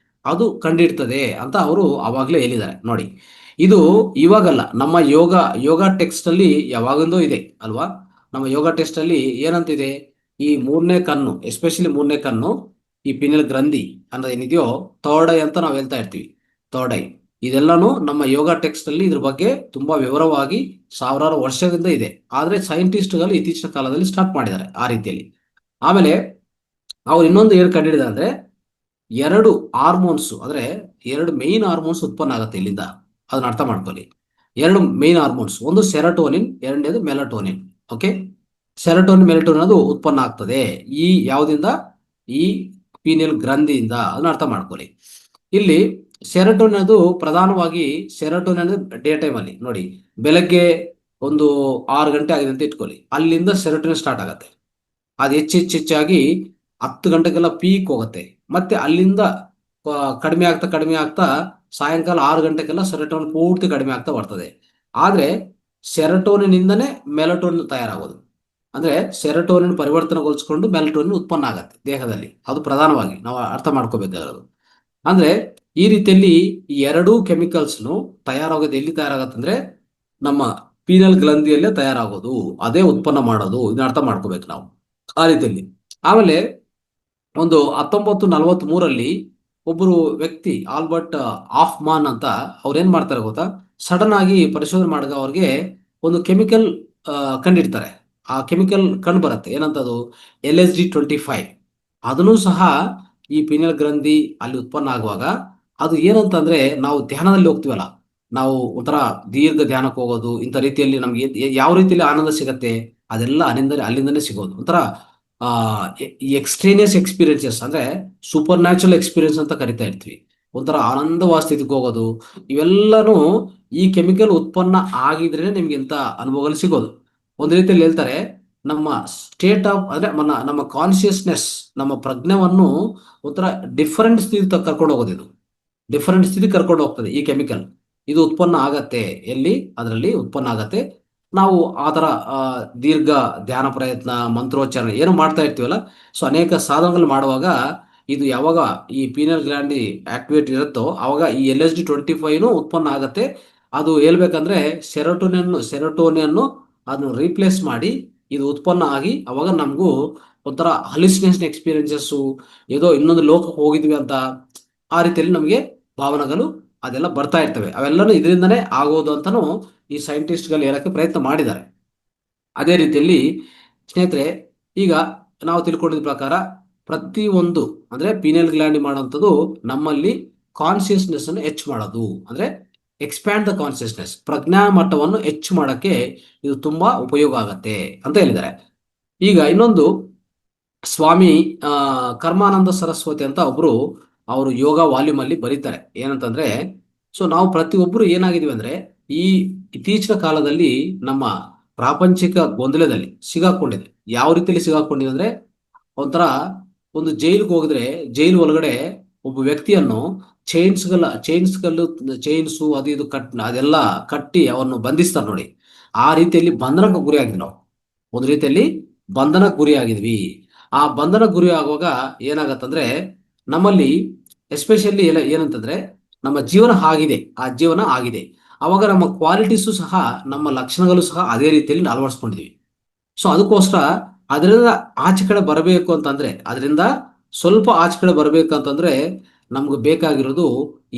ಅದು ಕಂಡಿಡ್ತದೆ ಅಂತ ಅವರು ಅವಾಗಲೇ ಹೇಳಿದ್ದಾರೆ ನೋಡಿ. ಇದು ಇವಾಗಲ್ಲ, ನಮ್ಮ ಯೋಗ ಟೆಕ್ಸ್ಟ್ ಅಲ್ಲಿ ಯಾವಾಗಿಂದೋ ಇದೆ ಅಲ್ವಾ. ನಮ್ಮ ಯೋಗ ಟೆಕ್ಸ್ಟ್ ಅಲ್ಲಿ ಏನಂತಿದೆ, ಈ ಮೂರನೇ ಕಣ್ಣು, ಎಸ್ಪೆಷಲಿ ಮೂರನೇ ಕಣ್ಣು, ಈ ಪಿನಿಯಲ್ ಗ್ರಂಥಿ ಅನ್ನೋದು ಏನಿದೆಯೋ ಥರ್ಡ್ ಐ ಅಂತ ನಾವು ಹೇಳ್ತಾ ಇರ್ತೀವಿ, ಥರ್ಡ್ ಐ. ಇದೆಲ್ಲಾನು ನಮ್ಮ ಯೋಗ ಟೆಕ್ಸ್ಟ್ ಅಲ್ಲಿ ಇದ್ರ ಬಗ್ಗೆ ತುಂಬಾ ವಿವರವಾಗಿ ಸಾವಿರಾರು ವರ್ಷದಿಂದ ಇದೆ. ಆದ್ರೆ ಸೈಂಟಿಸ್ಟ್ಗಳು ಇತ್ತೀಚಿನ ಕಾಲದಲ್ಲಿ ಸ್ಟಾರ್ಟ್ ಮಾಡಿದ್ದಾರೆ ಆ ರೀತಿಯಲ್ಲಿ. ಆಮೇಲೆ ಅವ್ರು ಇನ್ನೊಂದು ಏನು ಕಂಡಿಡಿದ ಅಂದ್ರೆ, ಎರಡು ಹಾರ್ಮೋನ್ಸ್ ಅಂದ್ರೆ ಎರಡು ಮೇನ್ ಹಾರ್ಮೋನ್ಸ್ ಉತ್ಪನ್ನ ಆಗುತ್ತೆ ಇಲ್ಲಿಂದ. ಅದನ್ನ ಅರ್ಥ ಮಾಡ್ಕೊಳ್ಳಿ. ಎರಡು ಮೇನ್ ಹಾರ್ಮೋನ್ಸ್, ಒಂದು ಸೆರೋಟೋನಿನ್, ಎರಡನೇದು ಮೆಲಟೋನಿನ್. ಓಕೆ, ಸೆರೋಟೋನಿನ್ ಮೆಲಟೋನಿನ್ ಅದು ಉತ್ಪನ್ನ ಆಗ್ತದೆ ಈ ಯಾವುದಿಂದ, ಈ ಪೀನಿಯಲ್ ಗ್ರಂಥಿಯಿಂದ. ಅದನ್ನ ಅರ್ಥ ಮಾಡ್ಕೊಳ್ಳಿ. ಇಲ್ಲಿ ಸೆರೋಟೋನಿನ್ ಅದು ಪ್ರಧಾನವಾಗಿ, ಸೆರೋಟೋನಿನ್ ಡೇ ಟೈಮ್ ಅಲ್ಲಿ ನೋಡಿ, ಬೆಳಗ್ಗೆ ಒಂದು 6 ಗಂಟೆ ಆಗಿದೆ ಅಂತ ಇಟ್ಕೊಳ್ಳಿ, ಅಲ್ಲಿಂದ ಸೆರೋಟೋನಿನ್ ಸ್ಟಾರ್ಟ್ ಆಗತ್ತೆ. ಅದು ಹೆಚ್ಚೆಚ್ಚಾಗಿ 10 ಗಂಟೆಗೆಲ್ಲ ಪೀಕ್ ಹೋಗುತ್ತೆ. ಮತ್ತೆ ಅಲ್ಲಿಂದ ಕಡಿಮೆ ಆಗ್ತಾ ಸಾಯಂಕಾಲ 6 ಗಂಟೆಗೆಲ್ಲ ಸೆರೋಟೋನಿನ್ ಪೂರ್ತಿ ಕಡಿಮೆ ಆಗ್ತಾ ಬರ್ತದೆ. ಆದ್ರೆ ಸೆರೋಟೋನಿನ್ ಇಂದನೇ ಮೆಲಟೋನಿನ್ ತಯಾರಾಗೋದು. ಅಂದ್ರೆ ಸೆರೋಟೋನಿನ್ ಪರಿವರ್ತನೆಗೊಳಿಸ್ಕೊಂಡು ಮೆಲಟೋನಿನ್ ಉತ್ಪನ್ನ ಆಗತ್ತೆ ದೇಹದಲ್ಲಿ. ಅದು ಪ್ರಧಾನವಾಗಿ ನಾವು ಅರ್ಥ ಮಾಡ್ಕೋಬೇಕಾಗಿರೋದು. ಅಂದ್ರೆ ಈ ರೀತಿಯಲ್ಲಿ ಈ ಎರಡೂ ಕೆಮಿಕಲ್ಸ್ನು ತಯಾರಾಗೋದು ಎಲ್ಲಿ ತಯಾರಾಗತ್ತಂದ್ರೆ ನಮ್ಮ ಪೀನಲ್ ಗ್ರಂಥಿಯಲ್ಲೇ ತಯಾರಾಗೋದು, ಅದೇ ಉತ್ಪನ್ನ ಮಾಡೋದು. ಇದನ್ನ ಅರ್ಥ ಮಾಡ್ಕೋಬೇಕು ನಾವು ಆ ರೀತಿಯಲ್ಲಿ. ಆಮೇಲೆ ಒಂದು 1943 ಒಬ್ಬರು ವ್ಯಕ್ತಿ ಆಲ್ಬರ್ಟ್ ಆಫ್ಮಾನ್ ಅಂತ, ಅವ್ರು ಏನ್ ಮಾಡ್ತಾರೆ ಗೊತ್ತಾ, ಸಡನ್ ಆಗಿ ಪರಿಶೋಧನೆ ಮಾಡಿದ ಅವ್ರಿಗೆ ಒಂದು ಕೆಮಿಕಲ್ ಕಂಡಿಡ್ತಾರೆ. ಆ ಕೆಮಿಕಲ್ ಕಂಡು ಬರುತ್ತೆ, ಏನಂತದು LSD-25. ಅದನ್ನು ಸಹ ಈ ಪಿನಿಯಲ್ ಗ್ರಂಥಿ ಅಲ್ಲಿ ಉತ್ಪನ್ನ ಆಗುವಾಗ ಅದು ಏನಂತಂದ್ರೆ, ನಾವು ಧ್ಯಾನದಲ್ಲಿ ಹೋಗ್ತೀವಲ್ಲ, ನಾವು ಒಂಥರ ದೀರ್ಘ ಧ್ಯಾನಕ್ಕೆ ಹೋಗೋದು, ಇಂಥ ರೀತಿಯಲ್ಲಿ ನಮ್ಗೆ ಯಾವ ರೀತಿಯಲ್ಲಿ ಆನಂದ ಸಿಗತ್ತೆ, ಅದೆಲ್ಲ ಅಲ್ಲಿಂದನೇ ಸಿಗೋದು. ಒಂಥರ ಆ ಈ ಎಕ್ಸ್ಟ್ರೇನಿಯಸ್ ಎಕ್ಸ್ಪೀರಿಯನ್ಸಸ್ ಅಂದ್ರೆ ಸೂಪರ್ ನ್ಯಾಚುರಲ್ ಎಕ್ಸ್ಪೀರಿಯನ್ಸ್ ಅಂತ ಕರಿತಾ ಇರ್ತೀವಿ. ಒಂಥರ ಆನಂದವಾದ ಸ್ಥಿತಿಗೆ ಹೋಗೋದು, ಇವೆಲ್ಲನೂ ಈ ಕೆಮಿಕಲ್ ಉತ್ಪನ್ನ ಆಗಿದ್ರೆ ನಿಮ್ಗೆ ಇಂಥ ಅನುಭವಗಳು ಸಿಗೋದು. ಒಂದು ರೀತಿಯಲ್ಲಿ ಹೇಳ್ತಾರೆ, ನಮ್ಮ ಸ್ಟೇಟ್ ಆಫ್ ಅಂದ್ರೆ ನಮ್ಮ ಕಾನ್ಶಿಯಸ್ನೆಸ್, ನಮ್ಮ ಪ್ರಜ್ಞೆಯನ್ನು ಒಂಥರ ಡಿಫರೆಂಟ್ ಸ್ಥಿತಿ ಕರ್ಕೊಂಡು ಹೋಗೋದು. ಇದು ಡಿಫರೆಂಟ್ ಸ್ಥಿತಿ ಕರ್ಕೊಂಡು ಹೋಗ್ತದೆ ಈ ಕೆಮಿಕಲ್. ಇದು ಉತ್ಪನ್ನ ಆಗತ್ತೆ ಎಲ್ಲಿ, ಅದರಲ್ಲಿ ಉತ್ಪನ್ನ ಆಗತ್ತೆ. ನಾವು ಆ ಥರ ದೀರ್ಘ ಧ್ಯಾನ ಪ್ರಯತ್ನ, ಮಂತ್ರೋಚ್ಚಾರಣೆ ಏನು ಮಾಡ್ತಾ ಇರ್ತೀವಲ್ಲ, ಸೊ ಅನೇಕ ಸಾಧನಗಳು ಮಾಡುವಾಗ ಇದು ಯಾವಾಗ ಈ ಪೀನಲ್ ಗ್ಲ್ಯಾಂಡಿ ಆಕ್ಟಿವೇಟ್ ಇರುತ್ತೋ ಅವಾಗ ಈ LSD-25 ಉತ್ಪನ್ನ ಆಗತ್ತೆ. ಅದು ಹೇಳ್ಬೇಕಂದ್ರೆ ಸೆರೋಟೋನಿಯನ್ನು ಅದನ್ನು ರೀಪ್ಲೇಸ್ ಮಾಡಿ ಇದು ಉತ್ಪನ್ನ ಆಗಿ ಅವಾಗ ನಮಗೂ ಒಂಥರ ಹಲಿಸಿನೇಷನ್ ಎಕ್ಸ್ಪೀರಿಯನ್ಸಸ್ಸು, ಏದೋ ಇನ್ನೊಂದು ಲೋಕಕ್ಕೆ ಹೋಗಿದ್ವಿ ಅಂತ ಆ ರೀತಿಯಲ್ಲಿ ನಮಗೆ ಭಾವನೆಗಳು ಅದೆಲ್ಲ ಬರ್ತಾ ಇರ್ತವೆ. ಅವೆಲ್ಲನೂ ಇದರಿಂದನೇ ಆಗೋದು ಅಂತಾನು ಈ ಸೈಂಟಿಸ್ಟ್ಗಳು ಹೇಳಕ್ಕೆ ಪ್ರಯತ್ನ ಮಾಡಿದ್ದಾರೆ. ಅದೇ ರೀತಿಯಲ್ಲಿ ಸ್ನೇಹಿತರೆ, ಈಗ ನಾವು ತಿಳ್ಕೊಂಡಿದ್ದ ಪ್ರಕಾರ ಪ್ರತಿಯೊಂದು ಅಂದ್ರೆ ಪೀನಿಯಲ್ ಗ್ಲ್ಯಾಂಡ್ ಮಾಡುವಂಥದ್ದು ನಮ್ಮಲ್ಲಿ ಕಾನ್ಶಿಯಸ್ನೆಸ್ ಅನ್ನು ಹೆಚ್ಚು ಮಾಡೋದು, ಅಂದ್ರೆ ಎಕ್ಸ್ಪ್ಯಾಂಡ್ ದ ಕಾನ್ಶಿಯಸ್ನೆಸ್, ಪ್ರಜ್ಞಾ ಮಟ್ಟವನ್ನು ಹೆಚ್ಚು ಮಾಡಕ್ಕೆ ಇದು ತುಂಬಾ ಉಪಯೋಗ ಆಗತ್ತೆ ಅಂತ ಹೇಳಿದ್ದಾರೆ. ಈಗ ಇನ್ನೊಂದು, ಸ್ವಾಮಿ ಕರ್ಮಾನಂದ ಸರಸ್ವತಿ ಅಂತ ಒಬ್ರು, ಅವರು ಯೋಗ ವಾಲ್ಯೂಮ್ ಅಲ್ಲಿ ಬರೀತಾರೆ ಏನಂತಂದ್ರೆ, ಸೊ ನಾವು ಪ್ರತಿಯೊಬ್ಬರು ಏನಾಗಿದೀವಿ ಅಂದ್ರೆ ಈ ಇತ್ತೀಚಿನ ಕಾಲದಲ್ಲಿ ನಮ್ಮ ಪ್ರಾಪಂಚಿಕ ಗೊಂದಲದಲ್ಲಿ ಸಿಗಾಕೊಂಡಿದೆ. ಯಾವ ರೀತಿಯಲ್ಲಿ ಸಿಗಾಕೊಂಡಿದೆ ಅಂದ್ರೆ, ಒಂಥರ ಒಂದು ಜೈಲ್ಗೆ ಹೋಗಿದ್ರೆ ಜೈಲ್ ಒಳಗಡೆ ಒಬ್ಬ ವ್ಯಕ್ತಿಯನ್ನು ಚೈನ್ಸು ಅದು ಇದು ಅದೆಲ್ಲ ಕಟ್ಟಿ ಅವನ್ನು ಬಂಧಿಸ್ತಾರೆ ನೋಡಿ. ಆ ರೀತಿಯಲ್ಲಿ ಬಂಧನಕ್ಕೆ ಗುರಿ ಆಗಿದ್ವಿ ನಾವು. ಒಂದು ರೀತಿಯಲ್ಲಿ ಬಂಧನಕ್ಕೆ ಗುರಿ ಆಗಿದ್ವಿ. ಆ ಬಂಧನಕ್ಕೆ ಗುರಿ ಆಗುವಾಗ ಏನಾಗತ್ತಂದ್ರೆ, ನಮ್ಮಲ್ಲಿ ಎಸ್ಪೆಷಲಿ ಏನಂತಂದ್ರೆ ನಮ್ಮ ಜೀವನ ಆಗಿದೆ, ಆ ಜೀವನ ಆಗಿದೆ, ಅವಾಗ ನಮ್ಮ ಕ್ವಾಲಿಟೀಸು ಸಹ, ನಮ್ಮ ಲಕ್ಷಣಗಳು ಸಹ ಅದೇ ರೀತಿಯಲ್ಲಿ ಅಳವಡಿಸ್ಕೊಂಡಿದ್ವಿ. ಸೊ ಅದಕ್ಕೋಸ್ಕರ ಅದರಿಂದ ಆಚೆ ಕಡೆ ಬರಬೇಕು ಅಂತಂದ್ರೆ, ಅದರಿಂದ ಸ್ವಲ್ಪ ಆಚೆ ಕಡೆ ಬರಬೇಕು ಅಂತಂದ್ರೆ ನಮ್ಗೆ ಬೇಕಾಗಿರೋದು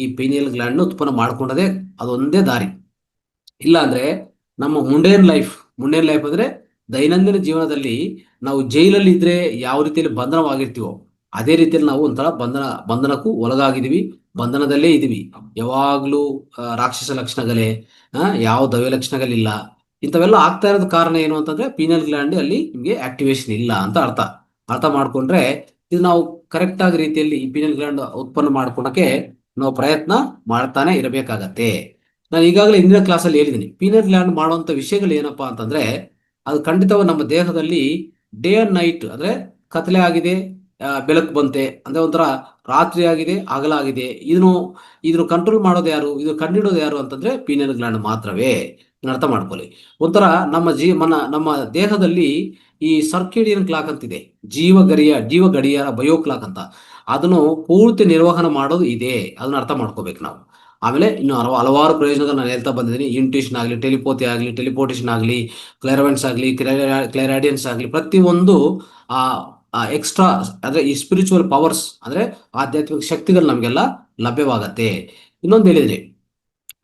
ಈ ಪೀನಿಯಲ್ ಗ್ಲ್ಯಾಂಡ್ ಉತ್ಪನ್ನ ಮಾಡ್ಕೊಂಡದೇ ಅದೊಂದೇ ದಾರಿ. ಇಲ್ಲ ಅಂದ್ರೆ ನಮ್ಮ ಮುಂಡೇನ್ ಲೈಫ್ ಅಂದ್ರೆ ದೈನಂದಿನ ಜೀವನದಲ್ಲಿ ನಾವು ಜೈಲಲ್ಲಿ ಇದ್ರೆ ಯಾವ ರೀತಿಯಲ್ಲಿ ಬಂಧನವಾಗಿರ್ತೀವೋ ಅದೇ ರೀತಿಯಲ್ಲಿ ನಾವು ಒಂಥರ ಬಂಧನಕ್ಕೂ ಒಳಗಾಗಿದ್ದೀವಿ, ಬಂಧನದಲ್ಲೇ ಇದೀವಿ. ಯಾವಾಗ್ಲೂ ರಾಕ್ಷಸ ಲಕ್ಷಣಗಳೇ, ಯಾವ ದೈವ ಲಕ್ಷಣಗಳಿಲ್ಲ. ಇಂಥವೆಲ್ಲ ಆಗ್ತಾ ಇರೋದ್ ಕಾರಣ ಏನು ಅಂತಂದ್ರೆ ಪೀನಲ್ ಗ್ಲ್ಯಾಂಡ್ ಅಲ್ಲಿ ನಿಮ್ಗೆ ಆಕ್ಟಿವೇಶನ್ ಇಲ್ಲ ಅಂತ ಅರ್ಥ ಮಾಡ್ಕೊಂಡ್ರೆ, ಇದು ನಾವು ಕರೆಕ್ಟ್ ಆಗಿ ರೀತಿಯಲ್ಲಿ ಈ ಪೀನಲ್ ಗ್ಲ್ಯಾಂಡ್ ಉತ್ಪನ್ನ ಮಾಡ್ಕೊಳಕ್ಕೆ ನಾವು ಪ್ರಯತ್ನ ಮಾಡ್ತಾನೆ ಇರಬೇಕಾಗತ್ತೆ. ನಾನು ಈಗಾಗಲೇ ಹಿಂದಿನ ಕ್ಲಾಸಲ್ಲಿ ಹೇಳಿದ್ದೀನಿ, ಪೀನಲ್ ಗ್ಲ್ಯಾಂಡ್ ಮಾಡುವಂತ ವಿಷಯಗಳು ಏನಪ್ಪಾ ಅಂತಂದ್ರೆ, ಅದು ಖಂಡಿತವಾಗಿ ನಮ್ಮ ದೇಹದಲ್ಲಿ ಡೇ ಅಂಡ್ ನೈಟ್ ಅಂದ್ರೆ ಕತ್ಲೆ ಆಗಿದೆ, ಬೆಳಕು ಬಂತೆ ಅಂದ್ರೆ ಒಂಥರ ರಾತ್ರಿ ಆಗಿದೆ, ಹಗಲಾಗಿದೆ, ಇದನ್ನು ಕಂಟ್ರೋಲ್ ಮಾಡೋದು ಯಾರು, ಇದು ಕಂಡಿಡೋದು ಯಾರು ಅಂತಂದ್ರೆ ಪೀನಲ್ ಗ್ಲ್ಯಾಂಡ್ ಮಾತ್ರವೇ. ಇದನ್ನ ಅರ್ಥ ಮಾಡ್ಕೊಳ್ಳಿ. ಒಂಥರ ನಮ್ಮ ದೇಹದಲ್ಲಿ ಈ ಸರ್ಕೇಡಿಯನ್ ಕ್ಲಾಕ್ ಅಂತಿದೆ, ಜೀವ ಗಡಿಯಾರ ಬಯೋ ಕ್ಲಾಕ್ ಅಂತ, ಅದನ್ನು ಪೂರ್ತಿ ನಿರ್ವಹಣೆ ಮಾಡೋದು ಇದೆ. ಅದನ್ನ ಅರ್ಥ ಮಾಡ್ಕೋಬೇಕು ನಾವು. ಆಮೇಲೆ ಇನ್ನು ಹಲವಾರು ಪ್ರಯೋಜನಗಳು ನಾನು ಹೇಳ್ತಾ ಬಂದಿದ್ದೀನಿ. ಇಂಟ್ಯೂಷನ್ ಆಗಲಿ, ಟೆಲಿಪೋತಿ ಆಗಲಿ, ಟೆಲಿಪೋರ್ಟೇಷನ್ ಆಗಲಿ, ಕ್ಲೆರವೆನ್ಸ್ ಆಗಲಿ, ಕ್ಲೆರಾಡಿಯನ್ಸ್ ಆಗಲಿ, ಪ್ರತಿಯೊಂದು ಆ ಎಕ್ಸ್ಟ್ರಾ ಅಂದ್ರೆ ಈ ಸ್ಪಿರಿಚುವಲ್ ಪವರ್ಸ್ ಅಂದ್ರೆ ಆಧ್ಯಾತ್ಮಿಕ ಶಕ್ತಿಗಳು ನಮಗೆಲ್ಲ ಲಭ್ಯವಾಗತ್ತೆ. ಇನ್ನೊಂದು ಹೇಳಿದ್ರಿ,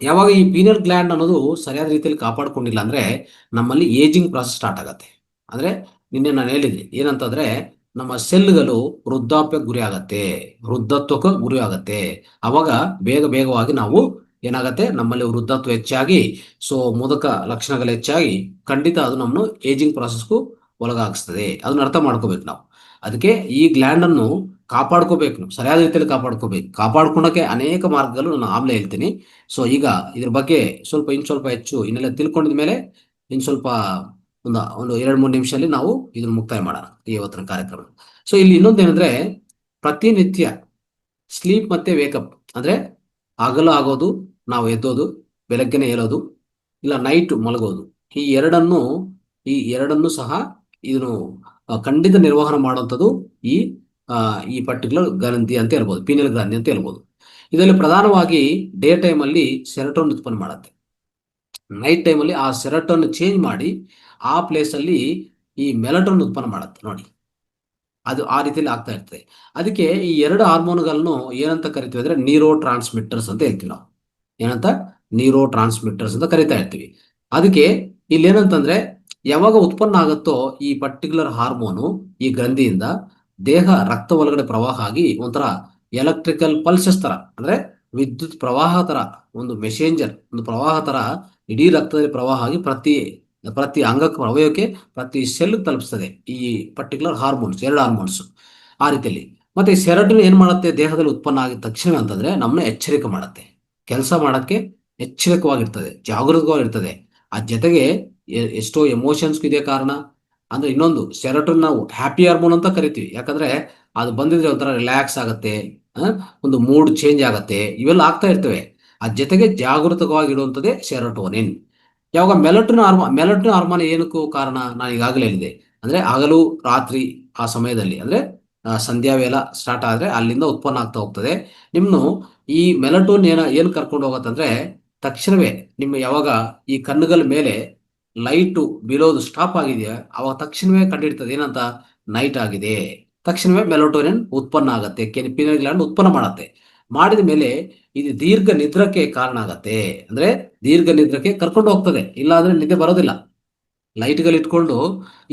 ಯಾವಾಗ ಈ ಪೀನಲ್ ಗ್ಲ್ಯಾಂಡ್ ಅನ್ನೋದು ಸರಿಯಾದ ರೀತಿಯಲ್ಲಿ ಕಾಪಾಡ್ಕೊಂಡಿಲ್ಲ ಅಂದ್ರೆ ನಮ್ಮಲ್ಲಿ ಏಜಿಂಗ್ ಪ್ರಾಸೆಸ್ ಸ್ಟಾರ್ಟ್ ಆಗತ್ತೆ. ಅಂದ್ರೆ ನಿನ್ನೆ ನಾನು ಹೇಳಿದ್ರಿ ಏನಂತಂದ್ರೆ ನಮ್ಮ ಸೆಲ್ಗಳು ವೃದ್ಧಾಪ್ಯಕ್ಕೆ ಗುರಿ ಆಗತ್ತೆ, ವೃದ್ಧತ್ವಕ್ಕೆ ಗುರಿ ಆಗತ್ತೆ. ಅವಾಗ ಬೇಗವಾಗಿ ನಾವು ಏನಾಗತ್ತೆ, ನಮ್ಮಲ್ಲಿ ವೃದ್ಧತ್ವ ಹೆಚ್ಚಾಗಿ ಸೊ ಮುದುಕ ಲಕ್ಷಣಗಳು ಹೆಚ್ಚಾಗಿ ಖಂಡಿತ ಅದು ನಮ್ಮನ್ನು ಏಜಿಂಗ್ ಪ್ರಾಸೆಸ್ಗೂ ಒಳಗಾಗಿಸ್ತದೆ. ಅದನ್ನ ಅರ್ಥ ಮಾಡ್ಕೋಬೇಕು ನಾವು. ಅದಕ್ಕೆ ಈ ಗ್ಲ್ಯಾಂಡ್ ಅನ್ನು ಕಾಪಾಡ್ಕೋಬೇಕು, ನಾವು ಸರಿಯಾದ ರೀತಿಯಲ್ಲಿ ಕಾಪಾಡ್ಕೋಬೇಕು. ಕಾಪಾಡ್ಕೊಳಕ್ಕೆ ಅನೇಕ ಮಾರ್ಗಗಳು ನಾನು ಆಮ್ಲೆ ಹೇಳ್ತೀನಿ. ಸೊ ಈಗ ಇದ್ರ ಬಗ್ಗೆ ಸ್ವಲ್ಪ ಹೆಚ್ಚು ಇನ್ನೆಲ್ಲ ತಿಳ್ಕೊಂಡಿದ ಮೇಲೆ ಇನ್ ಸ್ವಲ್ಪ ಒಂದು 2-3 ನಿಮಿಷದಲ್ಲಿ ನಾವು ಇದನ್ನ ಮುಕ್ತಾಯ ಮಾಡೋಣ ಈ ಇವತ್ತಿನ ಕಾರ್ಯಕ್ರಮ. ಸೊ ಇಲ್ಲಿ ಇನ್ನೊಂದೇನಂದ್ರೆ, ಪ್ರತಿನಿತ್ಯ ಸ್ಲೀಪ್ ಮತ್ತೆ ವೇಕಪ್ ಅಂದ್ರೆ ಹಗಲು ಆಗೋದು, ನಾವು ಎದ್ದೋದು, ಬೆಳಗ್ಗೆನೆ ಹೇಳೋದು, ಇಲ್ಲ ನೈಟ್ ಮಲಗೋದು, ಈ ಎರಡನ್ನು ಸಹ ಇದನ್ನು ಖಂಡಿತ ನಿರ್ವಹಣೆ ಮಾಡುವಂಥದ್ದು ಈ ಈ ಪರ್ಟಿಕ್ಯುಲರ್ ಗ್ರಂಥಿ ಅಂತ ಹೇಳ್ಬೋದು, ಪೀನಿಯಲ್ ಗ್ರಂಥಿ ಅಂತ ಹೇಳ್ಬೋದು. ಇದರಲ್ಲಿ ಪ್ರಧಾನವಾಗಿ ಡೇ ಟೈಮಲ್ಲಿ ಸೆರೋಟೋನಿನ್ ಉತ್ಪನ್ನ ಮಾಡುತ್ತೆ, ನೈಟ್ ಟೈಮಲ್ಲಿ ಆ ಸೆರೋಟೋನಿನ್ ಚೇಂಜ್ ಮಾಡಿ ಆ ಪ್ಲೇಸಲ್ಲಿ ಈ ಮೆಲಟೋನಿನ್ ಉತ್ಪನ್ನ ಮಾಡುತ್ತೆ ನೋಡಿ. ಅದು ಆ ರೀತಿಯಲ್ಲಿ ಆಗ್ತಾ ಇರ್ತದೆ. ಅದಕ್ಕೆ ಈ ಎರಡು ಹಾರ್ಮೋನ್ಗಳನ್ನು ಏನಂತ ಕರಿತೀವಿ ಅಂದ್ರೆ ನ್ಯೂರೋ ಟ್ರಾನ್ಸ್ಮಿಟರ್ಸ್ ಅಂತ ಹೇಳ್ತೀವಿ ನಾವು. ಏನಂತ? ನ್ಯೂರೋ ಟ್ರಾನ್ಸ್ಮಿಟರ್ಸ್ ಅಂತ ಕರಿತಾ ಇರ್ತೀವಿ. ಅದಕ್ಕೆ ಇಲ್ಲಿ ಏನಂತಂದ್ರೆ, ಯಾವಾಗ ಉತ್ಪನ್ನ ಆಗುತ್ತೋ ಈ ಪರ್ಟಿಕ್ಯುಲರ್ ಹಾರ್ಮೋನು ಈ ಗ್ರಂಥಿಯಿಂದ ದೇಹ ರಕ್ತ ಒಳಗಡೆ ಪ್ರವಾಹ ಆಗಿ ಒಂಥರ ಎಲೆಕ್ಟ್ರಿಕಲ್ ಪಲ್ಸಸ್ ತರ, ಅಂದ್ರೆ ವಿದ್ಯುತ್ ಪ್ರವಾಹ ತರ, ಒಂದು ಮೆಸೇಂಜರ್, ಒಂದು ಪ್ರವಾಹ ತರ ಇಡೀ ರಕ್ತದಲ್ಲಿ ಪ್ರವಾಹ ಆಗಿ ಪ್ರತಿ ಅಂಗಕ್ಕೆ, ಅವಯವಕ್ಕೆ, ಪ್ರತಿ ಸೆಲ್ ತಲುಪಿಸ್ತದೆ ಈ ಪರ್ಟಿಕ್ಯುಲರ್ ಹಾರ್ಮೋನ್ಸ್, ಎರಡು ಹಾರ್ಮೋನ್ಸ್ ಆ ರೀತಿಯಲ್ಲಿ. ಮತ್ತೆ ಸೆರೋಟೋನಿನ್ ಏನ್ ಮಾಡುತ್ತೆ ದೇಹದಲ್ಲಿ ಉತ್ಪನ್ನ ಆಗಿದ ತಕ್ಷಣ ಅಂತಂದ್ರೆ ನಮ್ಮನ್ನ ಎಚ್ಚರಿಕೆ ಮಾಡುತ್ತೆ, ಕೆಲಸ ಮಾಡಕ್ಕೆ ಎಚ್ಚರಿಕವಾಗಿರ್ತದೆ, ಜಾಗೃತವಾಗಿರ್ತದೆ. ಆ ಜೊತೆಗೆ ಎಷ್ಟೋ ಎಮೋಷನ್ಸ್ ಇದೆ ಕಾರಣ. ಅಂದ್ರೆ ಇನ್ನೊಂದು ಸೆರೋಟೋನಿನ್ ನಾವು ಹ್ಯಾಪಿ ಹಾರ್ಮೋನ್ ಅಂತ ಕರಿತೀವಿ, ಯಾಕಂದ್ರೆ ಅದು ಬಂದಿದ್ರೆ ಒಂಥರ ರಿಲ್ಯಾಕ್ಸ್ ಆಗತ್ತೆ, ಒಂದು ಮೂಡ್ ಚೇಂಜ್ ಆಗತ್ತೆ, ಇವೆಲ್ಲ ಆಗ್ತಾ ಇರ್ತವೆ. ಅದ್ ಜೊತೆಗೆ ಜಾಗೃತವಾಗಿಡುವಂಥದ್ದೇ ಸೆರೋಟೋನಿನ್. ಯಾವಾಗ ಮೆಲಟೋನಿನ್ ಹಾರ್ಮೋನ್ ಏನಕ್ಕೂ ಕಾರಣ ನಾನು ಈಗಾಗಲೇ ಹೇಳಿದೆ. ಅಂದ್ರೆ ಹಗಲು ರಾತ್ರಿ ಆ ಸಮಯದಲ್ಲಿ, ಅಂದ್ರೆ ಸಂಧ್ಯಾ ವೇಳ ಸ್ಟಾರ್ಟ್ ಆದ್ರೆ ಅಲ್ಲಿಂದ ಉತ್ಪನ್ನ ಆಗ್ತಾ ಹೋಗ್ತದೆ. ನಿಮ್ನು ಈ ಮೆಲಟೋನಿನ್ ಏನ್ ಕರ್ಕೊಂಡು ಹೋಗತ್ತಂದ್ರೆ, ತಕ್ಷಣವೇ ನಿಮ್ಮ ಯಾವಾಗ ಈ ಕಣ್ಣುಗಳ ಮೇಲೆ ಲೈಟು ಬೀಳೋದು ಸ್ಟಾಪ್ ಆಗಿದೆಯಾ ಅವಾಗ ತಕ್ಷಣವೇ ಕಂಡಿಡ್ತದೆ ಏನಂತ, ನೈಟ್ ಆಗಿದೆ. ತಕ್ಷಣವೇ ಮೆಲಟೋನಿನ್ ಉತ್ಪನ್ನ ಆಗತ್ತೆ, ಪೀನಲ್ ಗ್ಲ್ಯಾಂಡ್ ಉತ್ಪನ್ನ ಮಾಡತ್ತೆ. ಮಾಡಿದ ಮೇಲೆ ಇದು ದೀರ್ಘ ನಿದ್ರಕ್ಕೆ ಕಾರಣ ಆಗತ್ತೆ, ಅಂದ್ರೆ ದೀರ್ಘ ನಿದ್ರಕ್ಕೆ ಕರ್ಕೊಂಡು ಹೋಗ್ತದೆ. ಇಲ್ಲ ಅಂದ್ರೆ ನಿದ್ದೆ ಬರೋದಿಲ್ಲ. ಲೈಟ್ಗಳು ಇಟ್ಕೊಂಡು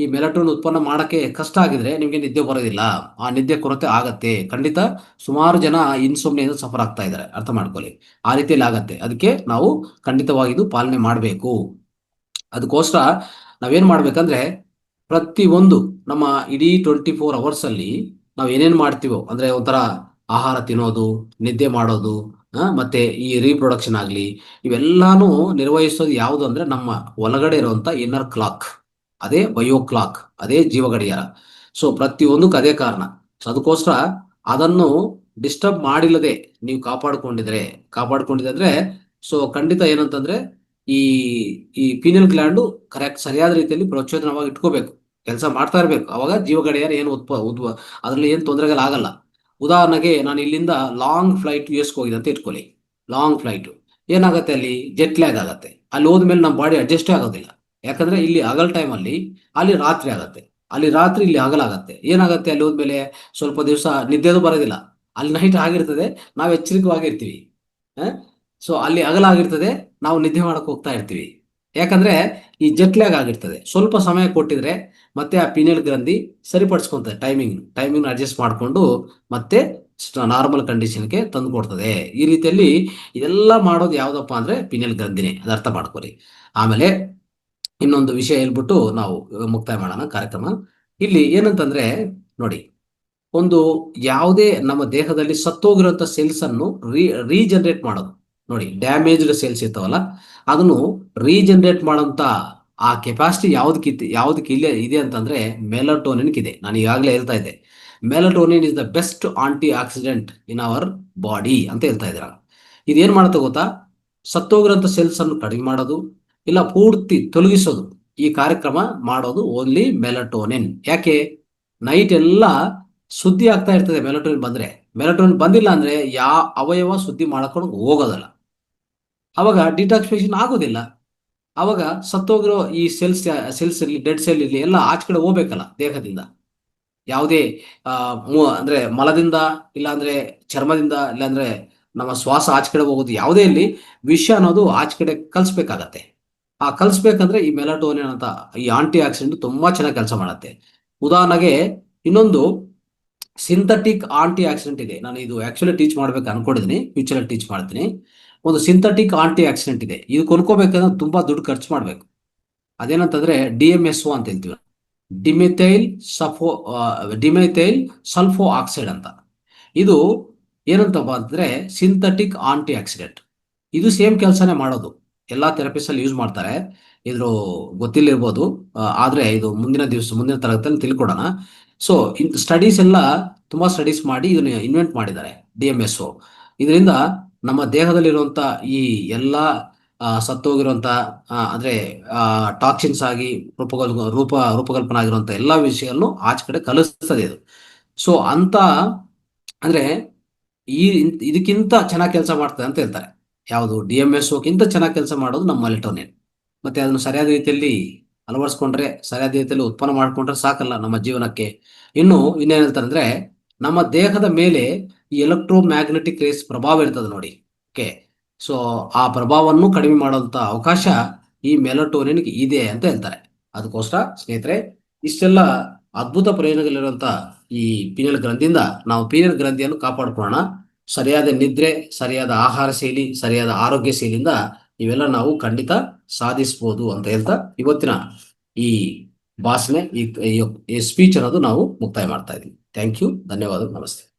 ಈ ಮೆಲಟೋನಿನ್ ಉತ್ಪನ್ನ ಮಾಡಕ್ಕೆ ಕಷ್ಟ ಆಗಿದ್ರೆ ನಿಮ್ಗೆ ನಿದ್ದೆ ಬರೋದಿಲ್ಲ, ಆ ನಿದ್ದೆ ಕೊರತೆ ಆಗತ್ತೆ ಖಂಡಿತ. ಸುಮಾರು ಜನ ಇನ್ಸೋಮ್ನಿಯಿಂದ ಸಫರ್ ಆಗ್ತಾ ಇದ್ದಾರೆ, ಅರ್ಥ ಮಾಡ್ಕೊಳ್ಳಿ. ಆ ರೀತಿಯಲ್ಲಿ ಆಗತ್ತೆ. ಅದಕ್ಕೆ ನಾವು ಖಂಡಿತವಾಗಿ ಇದು ಪಾಲನೆ ಮಾಡಬೇಕು. ಅದಕ್ಕೋಸ್ಕರ ನಾವೇನ್ ಮಾಡ್ಬೇಕಂದ್ರೆ, ಪ್ರತಿ ಒಂದು ನಮ್ಮ ಇಡೀ 24 ಅವರ್ಸ್ ಅಲ್ಲಿ ನಾವು ಏನೇನ್ ಮಾಡ್ತೀವೋ, ಅಂದ್ರೆ ಒಂಥರ ಆಹಾರ ತಿನ್ನೋದು, ನಿದ್ದೆ ಮಾಡೋದು, ಮತ್ತೆ ಈ ರೀಪ್ರೊಡಕ್ಷನ್ ಆಗ್ಲಿ, ಇವೆಲ್ಲಾನು ನಿರ್ವಹಿಸೋದು ಯಾವುದು ಅಂದ್ರೆ ನಮ್ಮ ಒಳಗಡೆ ಇರುವಂತ ಇನ್ನರ್ ಕ್ಲಾಕ್, ಅದೇ ಬಯೋ ಕ್ಲಾಕ್, ಅದೇ ಜೀವ ಗಡಿಯಾರ. ಸೊ ಪ್ರತಿಯೊಂದಕ್ಕೆ ಅದೇ ಕಾರಣ. ಸೊ ಅದಕ್ಕೋಸ್ಕರ ಅದನ್ನು ಡಿಸ್ಟರ್ಬ್ ಮಾಡಿಲ್ಲದೆ ನೀವು ಕಾಪಾಡ್ಕೊಂಡಿದ್ರೆ ಸೊ ಖಂಡಿತ ಏನಂತಂದ್ರೆ ಈ ಈ ಪೀನಲ್ ಗ್ಲ್ಯಾಂಡು ಕರೆಕ್ಟ್ ಸರಿಯಾದ ರೀತಿಯಲ್ಲಿ ಪ್ರಚೋದನವಾಗಿ ಇಟ್ಕೋಬೇಕು, ಕೆಲಸ ಮಾಡ್ತಾ ಇರ್ಬೇಕು. ಅವಾಗ ಜೀವ ಗಡಿಯಾರ ಏನು ಅದರಲ್ಲಿ ಏನು ತೊಂದರೆಗಳಾಗಲ್ಲ. ಉದಾಹರಣೆಗೆ ನಾನು ಇಲ್ಲಿಂದ ಲಾಂಗ್ ಫ್ಲೈಟ್ ಯುಎಸ್ಗೆ ಹೋಗಿದೆ ಅಂತ ಇಟ್ಕೊಳ್ಳಿ. ಲಾಂಗ್ ಫ್ಲೈಟ್ ಏನಾಗುತ್ತೆ, ಅಲ್ಲಿ ಜೆಟ್ ಲ್ಯಾಗ್ ಆಗುತ್ತೆ. ಅಲ್ಲಿ ಹೋದ್ಮೇಲೆ ನಮ್ಮ ಬಾಡಿ ಅಡ್ಜಸ್ಟೇ ಆಗೋದಿಲ್ಲ. ಯಾಕಂದ್ರೆ ಇಲ್ಲಿ ಹಗಲ್ ಟೈಮಲ್ಲಿ ಅಲ್ಲಿ ರಾತ್ರಿ ಆಗತ್ತೆ, ಅಲ್ಲಿ ರಾತ್ರಿ ಇಲ್ಲಿ ಹಗಲಾಗತ್ತೆ. ಏನಾಗುತ್ತೆ ಅಲ್ಲಿ ಹೋದ್ಮೇಲೆ ಸ್ವಲ್ಪ ದಿವಸ ನಿದ್ದೆದು ಬರೋದಿಲ್ಲ. ಅಲ್ಲಿ ನೈಟ್ ಆಗಿರ್ತದೆ, ನಾವು ಎಚ್ಚರಿಕವಾಗಿರ್ತೀವಿ. ಸೊ ಅಲ್ಲಿ ಹಗಲಾಗಿರ್ತದೆ, ನಾವು ನಿದ್ದೆ ಮಾಡಕ್ ಹೋಗ್ತಾ ಇರ್ತೀವಿ. ಯಾಕಂದ್ರೆ ಈ ಜೆಟ್ ಲ್ಯಾಗ್ ಆಗಿರ್ತದೆ. ಸ್ವಲ್ಪ ಸಮಯ ಕೊಟ್ಟಿದ್ರೆ ಮತ್ತೆ ಆ ಪಿನಿಯಲ್ ಗ್ರಂಥಿ ಸರಿಪಡಿಸ್ಕೊಂತದೆ, ಟೈಮಿಂಗ್ ಅಡ್ಜಸ್ಟ್ ಮಾಡಿಕೊಂಡು ಮತ್ತೆ ನಾರ್ಮಲ್ ಕಂಡೀಷನ್ಗೆ ತಂದು ಕೊಡ್ತದೆ. ಈ ರೀತಿಯಲ್ಲಿ ಇದೆಲ್ಲ ಮಾಡೋದು ಯಾವ್ದಪ್ಪ ಅಂದ್ರೆ ಪಿನಿಯಲ್ ಗ್ರಂಥಿನೇ, ಅದು ಅರ್ಥ ಮಾಡ್ಕೊರಿ. ಆಮೇಲೆ ಇನ್ನೊಂದು ವಿಷಯ ಹೇಳ್ಬಿಟ್ಟು ನಾವು ಮುಕ್ತಾಯ ಮಾಡೋಣ ಕಾರ್ಯಕ್ರಮ. ಇಲ್ಲಿ ಏನಂತಂದ್ರೆ ನೋಡಿ, ಒಂದು ಯಾವುದೇ ನಮ್ಮ ದೇಹದಲ್ಲಿ ಸತ್ತೋಗಿರುವಂತ ಸೆಲ್ಸ್ ಅನ್ನು ರೀಜನರೇಟ್ ಮಾಡೋದು ನೋಡಿ. ಡ್ಯಾಮೇಜ್ಡ್ ಸೆಲ್ಸ್ ಇರ್ತಾವಲ್ಲ, ಅದನ್ನು ರೀಜನರೇಟ್ ಮಾಡೋಂತ ಆ ಕೆಪಾಸಿಟಿ ಯಾವ್ದಕ್ಕೆ ಇದೆ ಅಂತಂದ್ರೆ ಮೆಲಟೋನಿನ್ ಇದೆ. ನಾನು ಈಗಾಗಲೇ ಹೇಳ್ತಾ ಇದ್ದೆ, melatonin is the best antioxidant in our body ಅಂತ ಹೇಳ್ತಾ ಇದ್ದೀರ. ಇದೇನ್ ಮಾಡುತ್ತೆ ಗೊತ್ತಾ, ಸತ್ತೋಗಿರೋಂಥ ಸೆಲ್ಸ್ ಅನ್ನು ಕಡಿಮೆ ಮಾಡೋದು, ಇಲ್ಲ ಪೂರ್ತಿ ತೊಲಗಿಸೋದು. ಈ ಕಾರ್ಯಕ್ರಮ ಮಾಡೋದು ಓನ್ಲಿ ಮೆಲಟೋನಿನ್. ಯಾಕೆ? ನೈಟ್ ಎಲ್ಲ ಸುದ್ದಿ ಆಗ್ತಾ ಇರ್ತದೆ ಮೆಲಟೋನಿನ್ ಬಂದ್ರೆ. ಮೆಲಟೋನಿನ್ ಬಂದಿಲ್ಲ ಅಂದ್ರೆ ಅವಯವ ಸುದ್ದಿ ಮಾಡ್ಕೊಂಡು ಹೋಗೋದಲ್ಲ, ಅವಾಗ ಡಿಟಾಕ್ಸಿಫಿಕೇಶನ್ ಆಗೋದಿಲ್ಲ. ಅವಾಗ ಸತ್ತೋಗಿರೋ ಈ ಸೆಲ್ಸ್ ಇರಲಿ, ಡೆಡ್ ಸೆಲ್ ಇರಲಿ, ಎಲ್ಲ ಆಚೆ ಕಡೆ ಹೋಗ್ಬೇಕಲ್ಲ ದೇಹದಿಂದ. ಯಾವುದೇ ಅಂದ್ರೆ ಮಲದಿಂದ, ಇಲ್ಲಾಂದ್ರೆ ಚರ್ಮದಿಂದ, ಇಲ್ಲಾಂದ್ರೆ ನಮ್ಮ ಶ್ವಾಸ ಆಚೆ ಕಡೆ ಹೋಗೋದು, ಯಾವುದೇ ಇಲ್ಲಿ ವಿಷ ಅನ್ನೋದು ಆಚೆ ಕಡೆ ಕಲಿಸ್ಬೇಕಾಗತ್ತೆ. ಆ ಕಲಿಸ್ಬೇಕಂದ್ರೆ ಈ ಮೆಲಟೋನಿನ್ ಅಂತ ಈ ಆಂಟಿ ಆಕ್ಸಿಡೆಂಟ್ ತುಂಬಾ ಚೆನ್ನಾಗಿ ಕೆಲಸ ಮಾಡುತ್ತೆ. ಉದಾಹರಣೆಗೆ ಇನ್ನೊಂದು ಸಿಂಥೆಟಿಕ್ ಆಂಟಿ ಆಕ್ಸಿಡೆಂಟ್ ಇದೆ. ನಾನು ಇದು ಆಕ್ಚುಲಿ ಟೀಚ್ ಮಾಡ್ಬೇಕು ಅನ್ಕೊಂಡಿದ್ದೀನಿ, ಫ್ಯೂಚರ್ ಟೀಚ್ ಮಾಡ್ತೀನಿ. ಒಂದು ಸಿಂಥೆಟಿಕ್ ಆಂಟಿ ಆಕ್ಸಿಡೆಂಟ್ ಇದೆ. ಇದು ಕೊಂಡ್ಕೋಬೇಕಂದ್ರೆ ತುಂಬಾ ದುಡ್ಡು ಖರ್ಚು ಮಾಡ್ಬೇಕು. ಅದೇನಂತಂದ್ರೆ DMSO ಅಂತ ಹೇಳ್ತೀವಿ, ಡಿಮೆಥೈಲ್ ಸಫೋ ಡಿಮೆಥೈಲ್ ಸಲ್ಫೋ ಆಕ್ಸೈಡ್ ಅಂತ. ಇದು ಏನಂತಪ್ಪ ಅಂದ್ರೆ ಸಿಂಥೆಟಿಕ್ ಆಂಟಿ ಆಕ್ಸಿಡೆಂಟ್. ಇದು ಸೇಮ್ ಕೆಲಸನೇ ಮಾಡೋದು. ಎಲ್ಲಾ ಥೆರಪಿಸ್ಟ್ ಅಲ್ಲಿ ಯೂಸ್ ಮಾಡ್ತಾರೆ. ಇದ್ರ ಗೊತ್ತಿಲ್ಲಿರ್ಬೋದು, ಆದ್ರೆ ಇದು ಮುಂದಿನ ತರಗತಿಯಲ್ಲಿ ತಿಳ್ಕೊಡೋಣ. ಸೊ ಸ್ಟಡೀಸ್ ಎಲ್ಲ ತುಂಬಾ ಸ್ಟಡೀಸ್ ಮಾಡಿ ಇದನ್ನ ಇನ್ವೆಂಟ್ ಮಾಡಿದ್ದಾರೆ, DMSO. ಇದರಿಂದ ನಮ್ಮ ದೇಹದಲ್ಲಿರುವಂತ ಈ ಎಲ್ಲಾ ಸತ್ತೋಗಿರುವಂತ ಅಂದ್ರೆ ಟಾಕ್ಸಿನ್ಸ್ ಆಗಿ ರೂಪಕಲ್ಪನೆ ಆಗಿರುವಂತ ಎಲ್ಲಾ ವಿಷಯಗಳನ್ನು ಆಚೆ ಕಡೆ ಕಲಿಸ್ತದೆ ಇದು. ಸೊ ಅಂತ ಅಂದ್ರೆ ಈ ಇದಕ್ಕಿಂತ ಚೆನ್ನಾಗಿ ಕೆಲಸ ಮಾಡ್ತದೆ ಅಂತ ಹೇಳ್ತಾರೆ. ಯಾವುದು? DMSOಕ್ಕಿಂತ ಚೆನ್ನಾಗಿ ಕೆಲಸ ಮಾಡೋದು ನಮ್ಮ ಮೆಲಟೋನಿನ್. ಮತ್ತೆ ಅದನ್ನು ಸರಿಯಾದ ರೀತಿಯಲ್ಲಿ ಅಳವಡಿಸ್ಕೊಂಡ್ರೆ, ಸರಿಯಾದ ರೀತಿಯಲ್ಲಿ ಉತ್ಪನ್ನ ಮಾಡ್ಕೊಂಡ್ರೆ ಸಾಕಲ್ಲ ನಮ್ಮ ಜೀವನಕ್ಕೆ. ಇನ್ನೇನ್ ಹೇಳ್ತಾರೆ ಅಂದ್ರೆ, ನಮ್ಮ ದೇಹದ ಮೇಲೆ ಈ ಎಲೆಕ್ಟ್ರೋಮ್ಯಾಗ್ನೆಟಿಕ್ ರೇಸ್ ಪ್ರಭಾವ ಇರ್ತದೆ ನೋಡಿ. ಓಕೆ, ಸೊ ಆ ಪ್ರಭಾವವನ್ನು ಕಡಿಮೆ ಮಾಡುವಂತ ಅವಕಾಶ ಈ ಮೆಲಟೋನಿನ್ಗೆ ಇದೆ ಅಂತ ಹೇಳ್ತಾರೆ. ಅದಕ್ಕೋಸ್ಕರ ಸ್ನೇಹಿತರೆ, ಇಷ್ಟೆಲ್ಲ ಅದ್ಭುತ ಪ್ರಯೋಜನಗಳಿರುವಂತ ಈ ಪೀನಿಯಲ್ ಗ್ರಂಥಿಯಿಂದ ನಾವು ಪೀನಿಯಲ್ ಗ್ರಂಥಿಯನ್ನು ಕಾಪಾಡ್ಕೊಳ್ಳೋಣ. ಸರಿಯಾದ ನಿದ್ರೆ, ಸರಿಯಾದ ಆಹಾರ ಶೈಲಿ, ಸರಿಯಾದ ಆರೋಗ್ಯ ಶೈಲಿಯಿಂದ ಇವೆಲ್ಲ ನಾವು ಖಂಡಿತ ಸಾಧಿಸಬಹುದು ಅಂತ ಹೇಳ್ತಾ ಇವತ್ತಿನ ಈ ಭಾಷಣ, ಈ ಸ್ಪೀಚ್ ಅನ್ನೋದು ನಾವು ಮುಕ್ತಾಯ ಮಾಡ್ತಾ ಇದ್ದೀವಿ. ಥ್ಯಾಂಕ್ ಯು, ಧನ್ಯವಾದ, ನಮಸ್ತೆ.